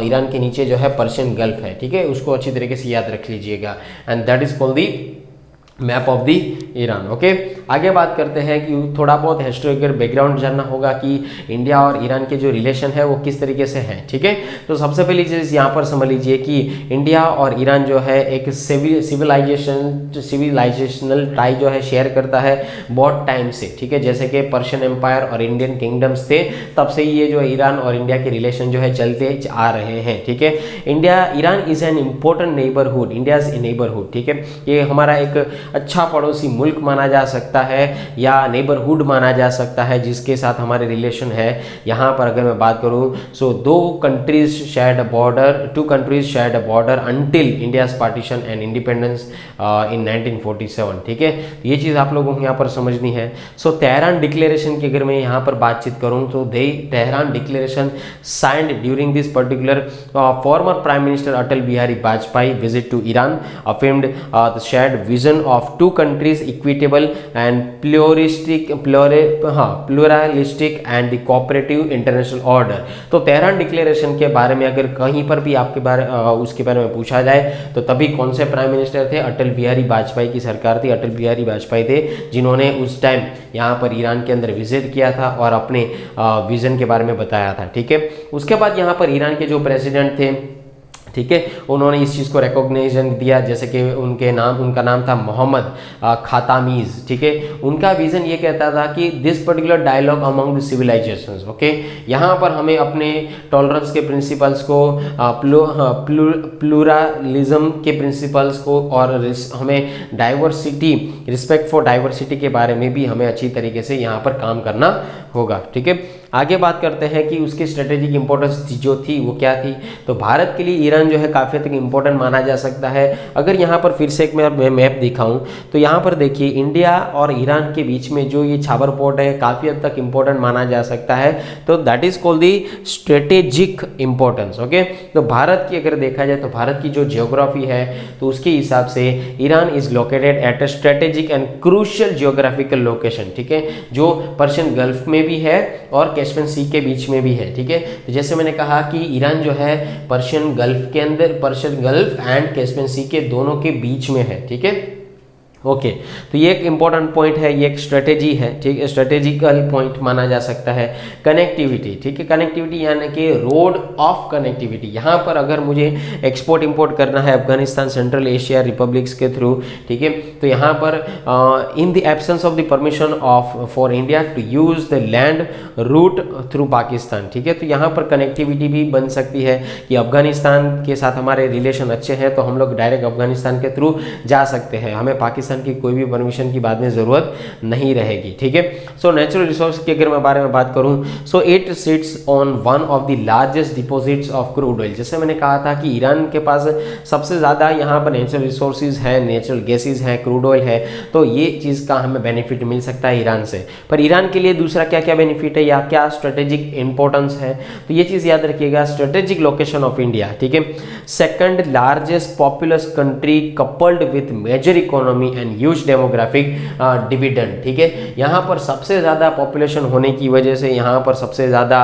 Iran के नीचे जो है पर्शियन गल्फ है, ठीक है, उसको अच्छी तरीके से याद रख लीजिएगा, and that is called the map of the Iran, okay. आगे बात करते हैं कि थोड़ा बहुत हिस्टोरिकल बैकग्राउंड जानना होगा कि इंडिया और ईरान के जो रिलेशन है वो किस तरीके से है, ठीक है। तो सबसे पहली चीज़ यहाँ पर समझ लीजिए कि इंडिया और ईरान जो है एक सिविलाइजेशनल टाई जो है शेयर करता है बहुत टाइम से, ठीक है। जैसे कि पर्शियन एम्पायर और इंडियन किंगडम्स थे, तब से ये जो ईरान और इंडिया के रिलेशन जो है चलते आ रहे हैं, ठीक है। Iran is an important neighbourhood, India is a neighbourhood, ठीक है। ये हमारा एक अच्छा पड़ोसी मुल्क माना जा सकता है या नेबरहुड माना जा सकता है जिसके साथ हमारे रिलेशन है। यहाँ पर अगर मैं बात करूँ so two countries shared a border until India's partition and independence in 1947, ठीक है। ये चीज़ आप लोगों को यहाँ पर समझनी है। सो तेहरान डिक्लेरेशन की अगर मैं यहाँ पर बातचीत करूँ तो Tehran declaration signed during this particular former prime minister Atal Bihari Vajpayee visit to Iran affirmed the shared vision of two countries equitable and pluralistic and the cooperative international order. तो तेहरान डिक्लेरेशन के बारे में अगर कहीं पर भी आपके उसके बारे में पूछा जाए तो तभी कौन से प्राइम मिनिस्टर थे, अटल बिहारी वाजपेयी की सरकार थी, अटल बिहारी वाजपेयी थे जिन्होंने उस टाइम यहाँ पर ईरान के अंदर विजिट किया था और अपने विजन के बारे में बताया था, ठीक है। उसके बाद यहाँ पर ईरान के जो प्रेसिडेंट थे, ठीक है, उन्होंने इस चीज़ को रिकॉग्निशन दिया, जैसे कि उनका नाम था मोहम्मद खातामीज, ठीक है। उनका विजन ये कहता था कि this particular dialogue among the civilisations, okay. यहाँ पर हमें अपने टॉलरेंस के प्रिंसिपल्स को, प्लूरलिज्म के प्रिंसिपल्स को और हमें डाइवर्सिटी, रिस्पेक्ट फॉर डाइवर्सिटी के बारे में भी हमें अच्छी तरीके से यहाँ पर काम करना होगा, ठीक है। आगे बात करते हैं कि उसकी स्ट्रेटेजिक इंपॉर्टेंस जो थी वो क्या थी। तो भारत के लिए ईरान जो है काफ़ी हद तक इंपॉर्टेंट माना जा सकता है। अगर यहाँ पर फिर से एक मैं मैप दिखाऊं तो यहाँ पर देखिए इंडिया और ईरान के बीच में जो ये छाबर पोर्ट है काफ़ी हद तक इंपॉर्टेंट माना जा सकता है। तो that is called the strategic importance, okay. तो भारत की अगर देखा जाए तो भारत की जो जियोग्राफी है तो उसके हिसाब से Iran is located at a strategic and crucial geographical location, ठीक है, जो पर्शियन गल्फ में भी है और कैस्पियन सी के बीच में भी है, ठीक है। तो जैसे मैंने कहा कि ईरान जो है पर्शियन गल्फ के अंदर, पर्शियन गल्फ एंड कैस्पियन सी के दोनों के बीच में है, ठीक है। ओके तो ये एक इम्पॉर्टेंट पॉइंट है, ये एक स्ट्रेटेजी है, ठीक है, स्ट्रेटेजिकल पॉइंट माना जा सकता है। कनेक्टिविटी, ठीक है, कनेक्टिविटी यानी कि रोड ऑफ कनेक्टिविटी। यहाँ पर अगर मुझे एक्सपोर्ट इंपोर्ट करना है अफगानिस्तान सेंट्रल एशिया रिपब्लिक्स के थ्रू, ठीक है, तो यहाँ पर in the absence of the permission of for India to use the land route through Pakistan, ठीक है, तो यहाँ पर कनेक्टिविटी भी बन सकती है कि अफगानिस्तान के साथ हमारे रिलेशन अच्छे हैं तो हम लोग डायरेक्ट अफगानिस्तान के थ्रू जा सकते हैं, हमें पाकिस्तान की कोई भी परमिशन की बाद में ज़रूरत नहीं रहेगी, ठीक है। सो नेचुरल रिसोर्स के अगर मैं बारे में बात करूं, so it sits on one of the largest deposits of crude oil. जैसे मैंने कहा था कि ईरान के पास सबसे ज़्यादा यहाँ पर नेचुरल रिसोर्सेज हैं, नेचुरल गैसेज हैं, क्रूड ऑयल है, तो ये चीज़ का हमें बेनिफिट मिल सकता है ईरान से। पर ईरान के लिए दूसरा क्या क्या बेनिफिट है या क्या स्ट्रेटेजिक इंपॉर्टेंस है, तो ये चीज़ याद रखिएगा, स्ट्रेटेजिक लोकेशन ऑफ इंडिया, ठीक है, second largest populous country coupled with major economy and huge demographic dividend, ठीक है, यहाँ पर सबसे ज़्यादा पॉपुलेशन होने की वजह से, यहाँ पर सबसे ज़्यादा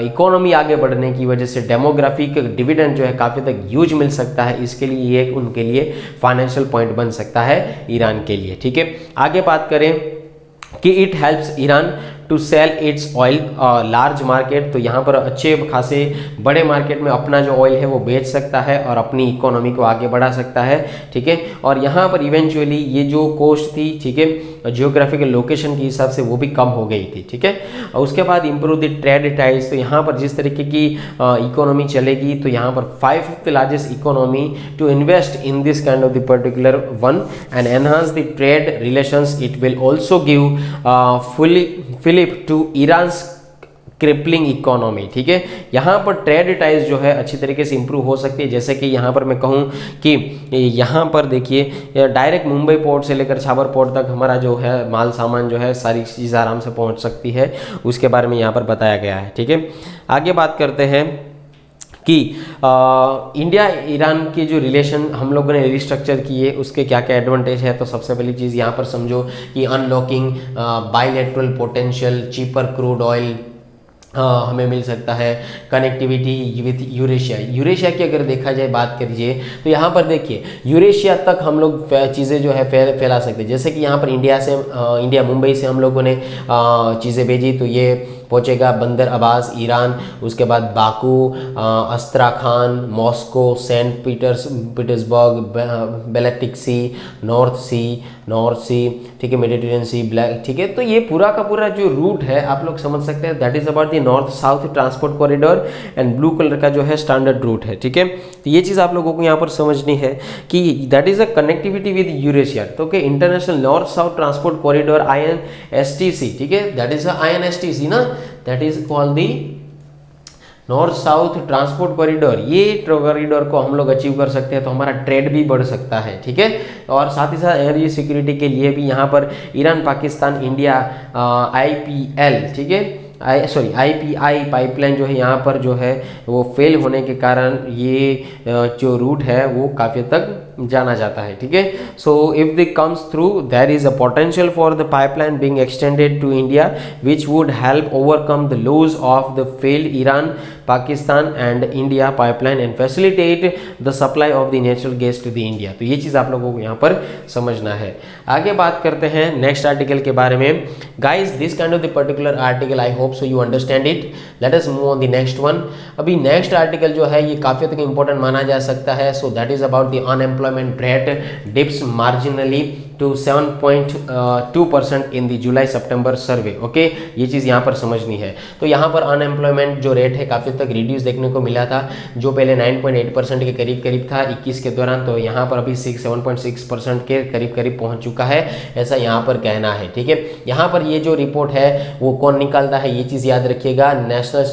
इकोनॉमी आगे बढ़ने की वजह से डेमोग्राफिक डिविडेंड जो है काफ़ी तक ह्यूज मिल सकता है, इसके लिए ये उनके लिए फाइनेंशियल पॉइंट बन सकता है ईरान के लिए, ठीक है। आगे बात करें कि it helps Iran to sell its oil large market, तो यहाँ पर अच्छे खासे बड़े मार्केट में अपना जो ऑयल है वो बेच सकता है और अपनी इकोनॉमी को आगे बढ़ा सकता है, ठीक है। और यहाँ पर इवेंचुअली ये जो कोस्ट थी, ठीक है, जियोग्राफिकल लोकेशन के हिसाब से वो भी कम हो गई थी, ठीक है। और उसके बाद इम्प्रूव द ट्रेड टाइज, तो यहाँ पर जिस तरीके की इकोनॉमी चलेगी तो यहाँ पर 5th largest economy to invest in this kind of the particular one and enhance the trade relations. It will also give fillip to Iran's crippling economy, ठीक है। यहाँ पर ट्रेड टाइज जो है अच्छी तरीके से इंप्रूव हो सकती है। जैसे कि यहाँ पर मैं कहूँ कि यहाँ पर देखिए डायरेक्ट मुंबई पोर्ट से लेकर छाबर पोर्ट तक हमारा जो है माल सामान जो है सारी चीज़ आराम से पहुँच सकती है, उसके बारे में यहाँ पर बताया गया है, ठीक है। आगे बात करते हैं कि इंडिया ईरान के जो रिलेशन हम लोगों ने रिस्ट्रक्चर किए उसके क्या क्या एडवांटेज है। तो सबसे पहली चीज़ यहाँ पर समझो कि unlocking bilateral potential, cheaper crude oil हमें मिल सकता है, कनेक्टिविटी विथ यूरेशिया। यूरेशिया की अगर देखा जाए बात करिए तो यहाँ पर देखिए यूरेशिया तक हम लोग चीज़ें जो है फैला सकते हैं। जैसे कि यहाँ पर इंडिया मुंबई से हम लोगों ने चीज़ें भेजी तो ये पहुँचेगा बंदर अब्बास ईरान, उसके बाद Baku, Astrakhan, Moscow, Saint Petersburg, Baltic Sea, North Sea, ठीक है, मेडिटेरियन सी, ब्लैक, ठीक है। तो ये पूरा का पूरा जो रूट है आप लोग समझ सकते हैं, that is about the north south transport corridor and blue colour का जो है स्टैंडर्ड रूट है, ठीक है। तो ये चीज़ आप लोगों को यहाँ पर समझनी है कि that is a connectivity with Eurasia. तो okay, international north south transport corridor INSTC, ठीक है, दैट इज INSTC ना, that is called the north south transport corridor. ये कॉरिडोर को हम लोग अचीव कर सकते हैं तो हमारा ट्रेड भी बढ़ सकता है, ठीक है। और साथ ही साथ एनर्जी सिक्योरिटी के लिए भी यहाँ पर ईरान, पाकिस्तान, इंडिया IPL, ठीक है, IPI पाइपलाइन जो है यहाँ पर जो है वो फेल होने के कारण ये जो रूट है वो काफ़ी तक जाना जाता है, ठीक है। So if the comes through there is a potential for the pipeline being extended to India which would help overcome the loss of the failed Iran, Pakistan and India pipeline and facilitate the supply of the natural gas to the India. तो ये चीज़ आप लोगों को यहाँ पर समझना है। आगे बात करते हैं नेक्स्ट आर्टिकल के बारे में। Guys this kind of the particular article I hope so you understand it. Let us move on the next one. अभी नेक्स्ट आर्टिकल जो है ये काफ़ी तक इंपॉर्टेंट माना जा सकता है। So that is about the unemployment rate dips marginally to 7.2% in the July September survey. Okay, ये चीज़ यहाँ पर समझनी है। तो यहाँ पर अनएम्प्लॉयमेंट जो रेट है काफ़ी तक रिड्यूस देखने को मिला था, जो पहले 9.8% के करीब था 21 के दौरान, तो यहाँ पर अभी 7.6% के करीब पहुँच चुका है, ऐसा यहाँ पर कहना है, ठीक है। यहाँ पर ये जो रिपोर्ट है वो कौन निकालता है, ये चीज़ याद रखिएगा, नेशनल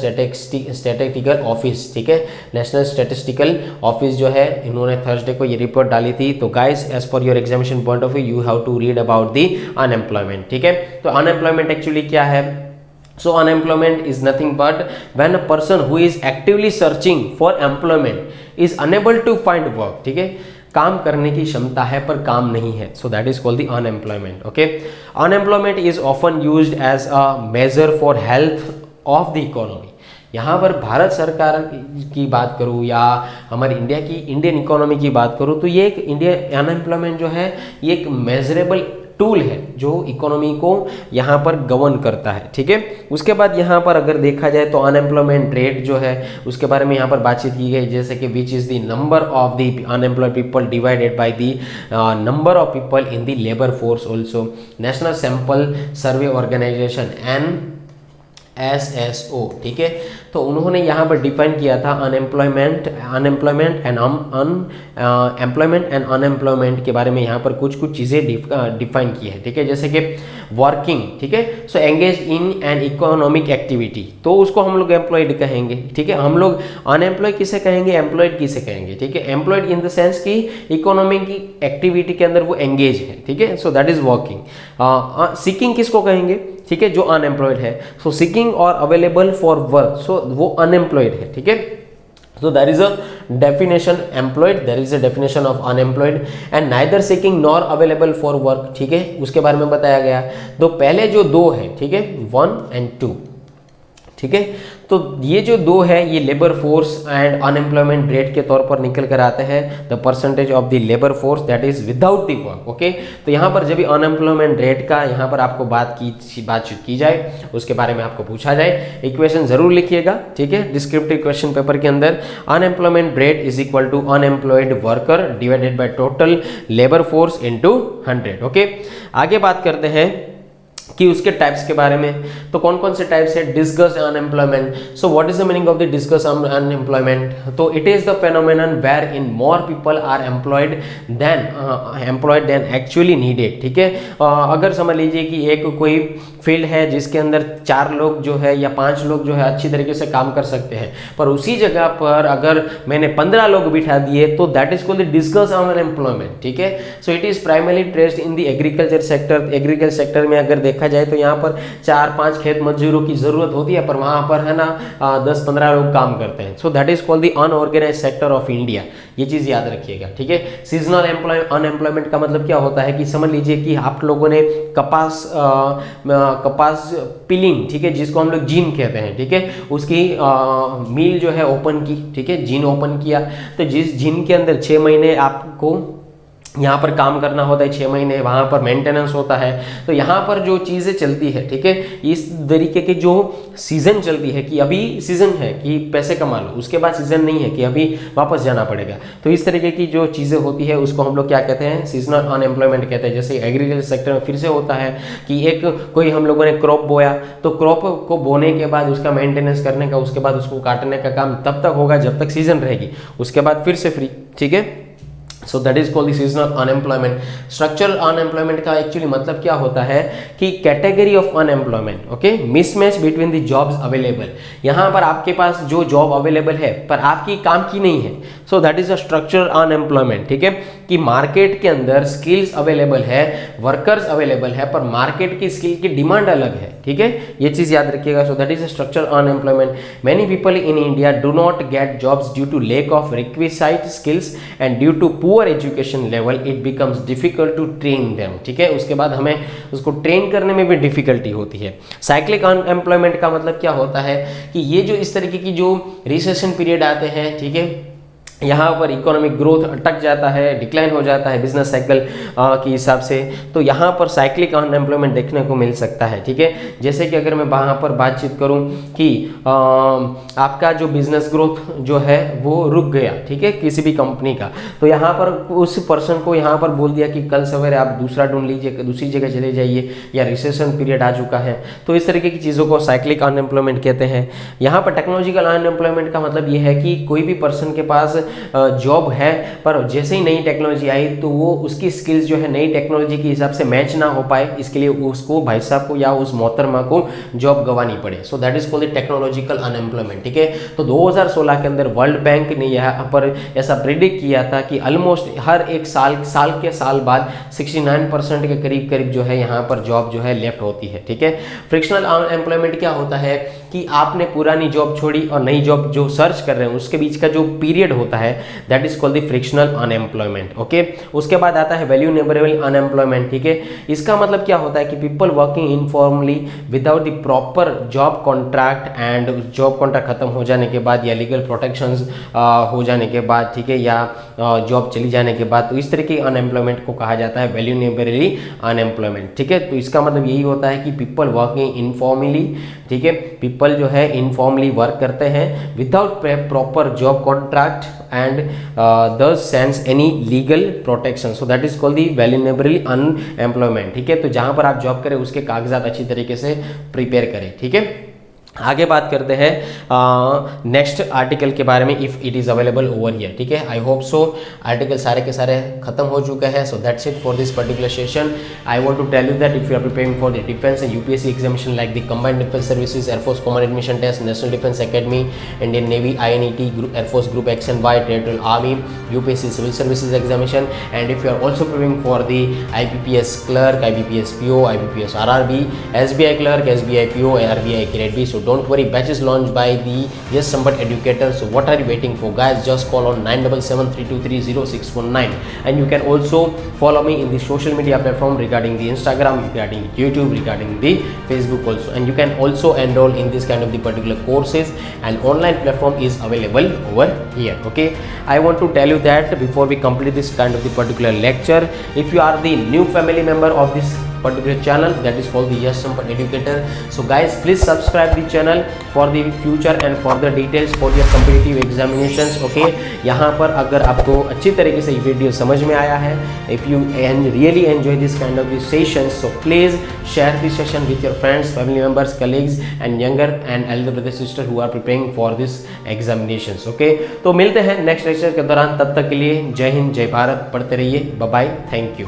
स्टैटिस्टिकल ऑफिस, ठीक है, नेशनल स्टैटिस्टिकल ऑफिस जो है इन्होंने थर्सडे को ये रिपोर्ट डाली थी। तो guys as per your examination point of view you have to read about the unemployment, ठीक है। तो unemployment एक्चुअली क्या है? So unemployment is nothing but when a person who is actively searching for employment is unable to find work, ठीक है, काम करने की क्षमता है पर काम नहीं है, so that is called the unemployment, okay। Unemployment is often used as a measure for health of the economy। यहाँ पर भारत सरकार की बात करूँ या हमारी इंडियन इकोनॉमी की बात करूँ तो ये एक अनएम्प्लॉयमेंट जो है ये एक मेजरेबल टूल है जो इकोनॉमी को यहाँ पर गवर्न करता है, ठीक है। उसके बाद यहाँ पर अगर देखा जाए तो अनएम्प्लॉयमेंट रेट जो है उसके बारे में यहाँ पर बातचीत की गई, जैसे कि which is the number of the unemployed people divided by the number of people in the labour force also. National sample survey organisation NSSO, ठीक है। तो उन्होंने यहाँ पर डिफाइन किया था अनएम्प्लॉयमेंट एंड अनएम्प्लॉयमेंट के बारे में यहाँ पर कुछ चीज़ें डिफाइन की है, ठीक है। जैसे कि वर्किंग, ठीक है, so engage in an economic activity, तो उसको हम लोग एम्प्लॉयड कहेंगे, ठीक है। हम लोग अनएम्प्लॉयड किसे कहेंगे, एम्प्लॉयड किसे कहेंगे, ठीक है। एम्प्लॉयड इन द सेंस कि इकोनॉमिक की एक्टिविटी के अंदर वो एंगेज है, ठीक है, so that is working. Seeking किसको कहेंगे, ठीक है, जो अनएम्प्लॉयड है, सो सीकिंग और अवेलेबल फॉर वर्क, सो वो अनएम्प्लॉयड है, ठीक है। So there is a definition employed, there is a definition of unemployed and neither seeking nor available for work, ठीक है, उसके बारे में बताया गया। तो पहले जो दो है, ठीक है, 1 and 2, ठीक है, तो ये जो दो है ये labour force and unemployment rate के तौर पर निकल कर आते हैं, the percentage of the labour force that is without the work, okay. तो यहाँ पर जब भी अनएम्प्लॉयमेंट रेट का यहाँ पर आपको बातचीत की जाए, उसके बारे में आपको पूछा जाए, इक्वेशन जरूर लिखिएगा, ठीक है, डिस्क्रिप्टिव क्वेश्चन पेपर के अंदर। Unemployment rate is equal to unemployed worker divided by total labour force into 100, okay. आगे बात करते हैं कि उसके टाइप्स के बारे में, तो कौन कौन से टाइप्स है। Disguised unemployment, so what is the meaning of the disguised unemployment, तो it is the phenomenon where in more people are employed than actually needed, ठीक है। अगर समझ लीजिए कि एक कोई फील्ड है जिसके अंदर 4 लोग जो है या 5 लोग जो है अच्छी तरीके से काम कर सकते हैं, पर उसी जगह पर अगर मैंने 15 लोग बिठा दिए तो that is called the disguised unemployment, ठीक है। So it is primarily traced in the agriculture sector. Agriculture sector में अगर देखा जाए तो यहाँ पर 4-5 खेत मजदूरों की जरूरत होती है, पर वहां पर है ना 10-15 लोग काम करते हैं। सो that is called the unorganised sector of India, ये चीज याद रखिएगा, ठीक है। सीजनल अनएम्प्लॉयमेंट का मतलब क्या होता है कि समझ लीजिए कि आप लोगों ने कपास पिलिंग, ठीक है, जिसको हम लोग जीन कहते हैं, ठीक है, उसकी मिल जो है ओपन की, ठीक है, जीन ओपन किया, तो जिस जीन के अंदर 6 महीने आपको यहाँ पर काम करना होता है, 6 महीने वहाँ पर मेंटेनेंस होता है। तो यहाँ पर जो चीज़ें चलती है, ठीक है, इस तरीके की जो सीज़न चलती है कि अभी सीज़न है कि पैसे कमा लो, उसके बाद सीज़न नहीं है कि अभी वापस जाना पड़ेगा। तो इस तरीके की जो चीज़ें होती है उसको हम लोग क्या कहते हैं, सीजनल अनएम्प्लॉयमेंट कहते हैं। जैसे एग्रीकल्चर सेक्टर में फिर से होता है कि एक कोई हम लोगों ने क्रॉप बोया, तो क्रॉप को बोने के बाद उसका मेंटेनेंस करने का, उसके बाद उसको काटने का काम तब तक होगा जब तक सीजन रहेगी, उसके बाद फिर से फ्री, ठीक है। So that is called the seasonal unemployment. Structural unemployment का एक्चुअली मतलब क्या होता है कि category of unemployment, okay, mismatch between the jobs available. यहाँ पर आपके पास जो जॉब अवेलेबल है पर आपकी काम की नहीं है, so that is a structural unemployment, ठीक है, कि मार्केट के अंदर स्किल्स अवेलेबल है, वर्कर्स अवेलेबल है, पर मार्केट की स्किल की डिमांड अलग है, ठीक है, ये चीज याद रखिएगा। So that is a structural unemployment. Many people in India do not get jobs due to lack of requisite skills and due to poor education level it becomes difficult to train them, ठीक है, उसके बाद हमें उसको ट्रेन करने में भी डिफिकल्टी होती है। साइक्लिक अनएम्प्लॉयमेंट का मतलब क्या होता है कि ये जो इस तरीके की जो रिसेशन पीरियड आते हैं, ठीक है, यहाँ पर इकोनॉमिक ग्रोथ अटक जाता है, डिक्लाइन हो जाता है बिजनेस साइकिल के हिसाब से, तो यहाँ पर साइक्लिक अनएम्प्लॉयमेंट देखने को मिल सकता है, ठीक है। जैसे कि अगर मैं वहाँ पर बातचीत करूँ कि आपका जो बिजनेस ग्रोथ जो है वो रुक गया, ठीक है, किसी भी कंपनी का, तो यहाँ पर उस पर्सन को यहाँ पर बोल दिया कि कल सवेरे आप दूसरा ढूंढ लीजिए, दूसरी जगह चले जाइए, या रिसेशन पीरियड आ चुका है, तो इस तरीके की चीज़ों को साइक्लिक अनएम्प्लॉयमेंट कहते हैं। यहाँ पर टेक्नोलॉजिकल अनएम्प्लॉयमेंट का मतलब ये है कि कोई भी पर्सन के पास जॉब है, पर जैसे ही नई टेक्नोलॉजी आई तो वो उसकी स्किल्स जो है नई टेक्नोलॉजी के हिसाब से मैच ना हो पाए, इसके लिए उसको भाई साहब को या उस मोहतरमा को जॉब गंवानी पड़े। सो that is called technological unemployment, ठीक है। तो 2016 के अंदर वर्ल्ड बैंक ने यहाँ पर ऐसा प्रिडिक्ट किया था कि ऑलमोस्ट हर एक साल बाद 69% के करीब जो है यहाँ पर जॉब जो है लेफ्ट होती है, ठीक है। फ्रिक्शनल अनएम्प्लॉयमेंट क्या होता है कि आपने पुरानी जॉब छोड़ी और नई जॉब जो सर्च कर रहे हैं उसके बीच का जो पीरियड होता है that is called the frictional unemployment. Okay, उसके बाद आता है वैल्यू नेबरेबल अनएम्प्लॉयमेंट। ठीक है, इसका मतलब क्या होता है कि people working informally without the proper job contract and job contract खत्म हो जाने के बाद या लीगल प्रोटेक्शंस हो जाने के बाद, ठीक है, या जॉब चली जाने के बाद, तो इस तरह की अनएम्प्लॉयमेंट को कहा जाता है वैल्यू नेबरेबल अनएम्प्लॉयमेंट। ठीक है, तो इसका मतलब यही होता है कि पीपल वर्किंग इनफॉर्मली, ठीक है, पीपल जो है इनफॉर्मली वर्क करते हैं without proper job contract and thus sense any legal protection, so that is called the vulnerable unemployment. ठीक है, तो जहां पर आप जॉब करें उसके कागजात अच्छी तरीके से प्रिपेयर करें। ठीक है, आगे बात करते हैं नेक्स्ट आर्टिकल के बारे में, if it is available over here. ठीक है, आई होप सो आर्टिकल सारे के सारे खत्म हो चुके हैं। So that's it for this particular session. I want to tell you that if you are preparing for the defence and UPSC examination like the combined defence services, air force common admission test, national defence academy, Indian navy, INET, air force group X and Y, territorial army, UPSC civil services examination, and if you are also preparing for the IBPS clerk, IBPS PO, IBPS RRB, SBI clerk, SBI PO, RBI grade B, so don't worry, batches launched by the Yes Sampat Educator. So what are you waiting for, guys? Just call on 9773230619, and you can also follow me in the social media platform regarding the Instagram, regarding YouTube, regarding the Facebook also, and you can also enroll in this kind of the particular courses, and online platform is available over here. Okay, I want to tell you that before we complete this kind of the particular lecture, if you are the new family member of this particular channel that is called the Yes Sampat Educator, so guys please subscribe the channel for the future and for the details for your competitive examinations. Okay, यहाँ पर अगर आपको अच्छी तरीके से ये वीडियो समझ में आया है, if you really enjoy this kind of these sessions, so please share this session with your friends, family members, colleagues and younger and elder brother sister who are preparing for this examinations. Okay, तो मिलते हैं नेक्स्ट लेक्चर के दौरान, तब तक के लिए जय हिंद, जय भारत, पढ़ते रहिए, बाय बाय, थैंक यू।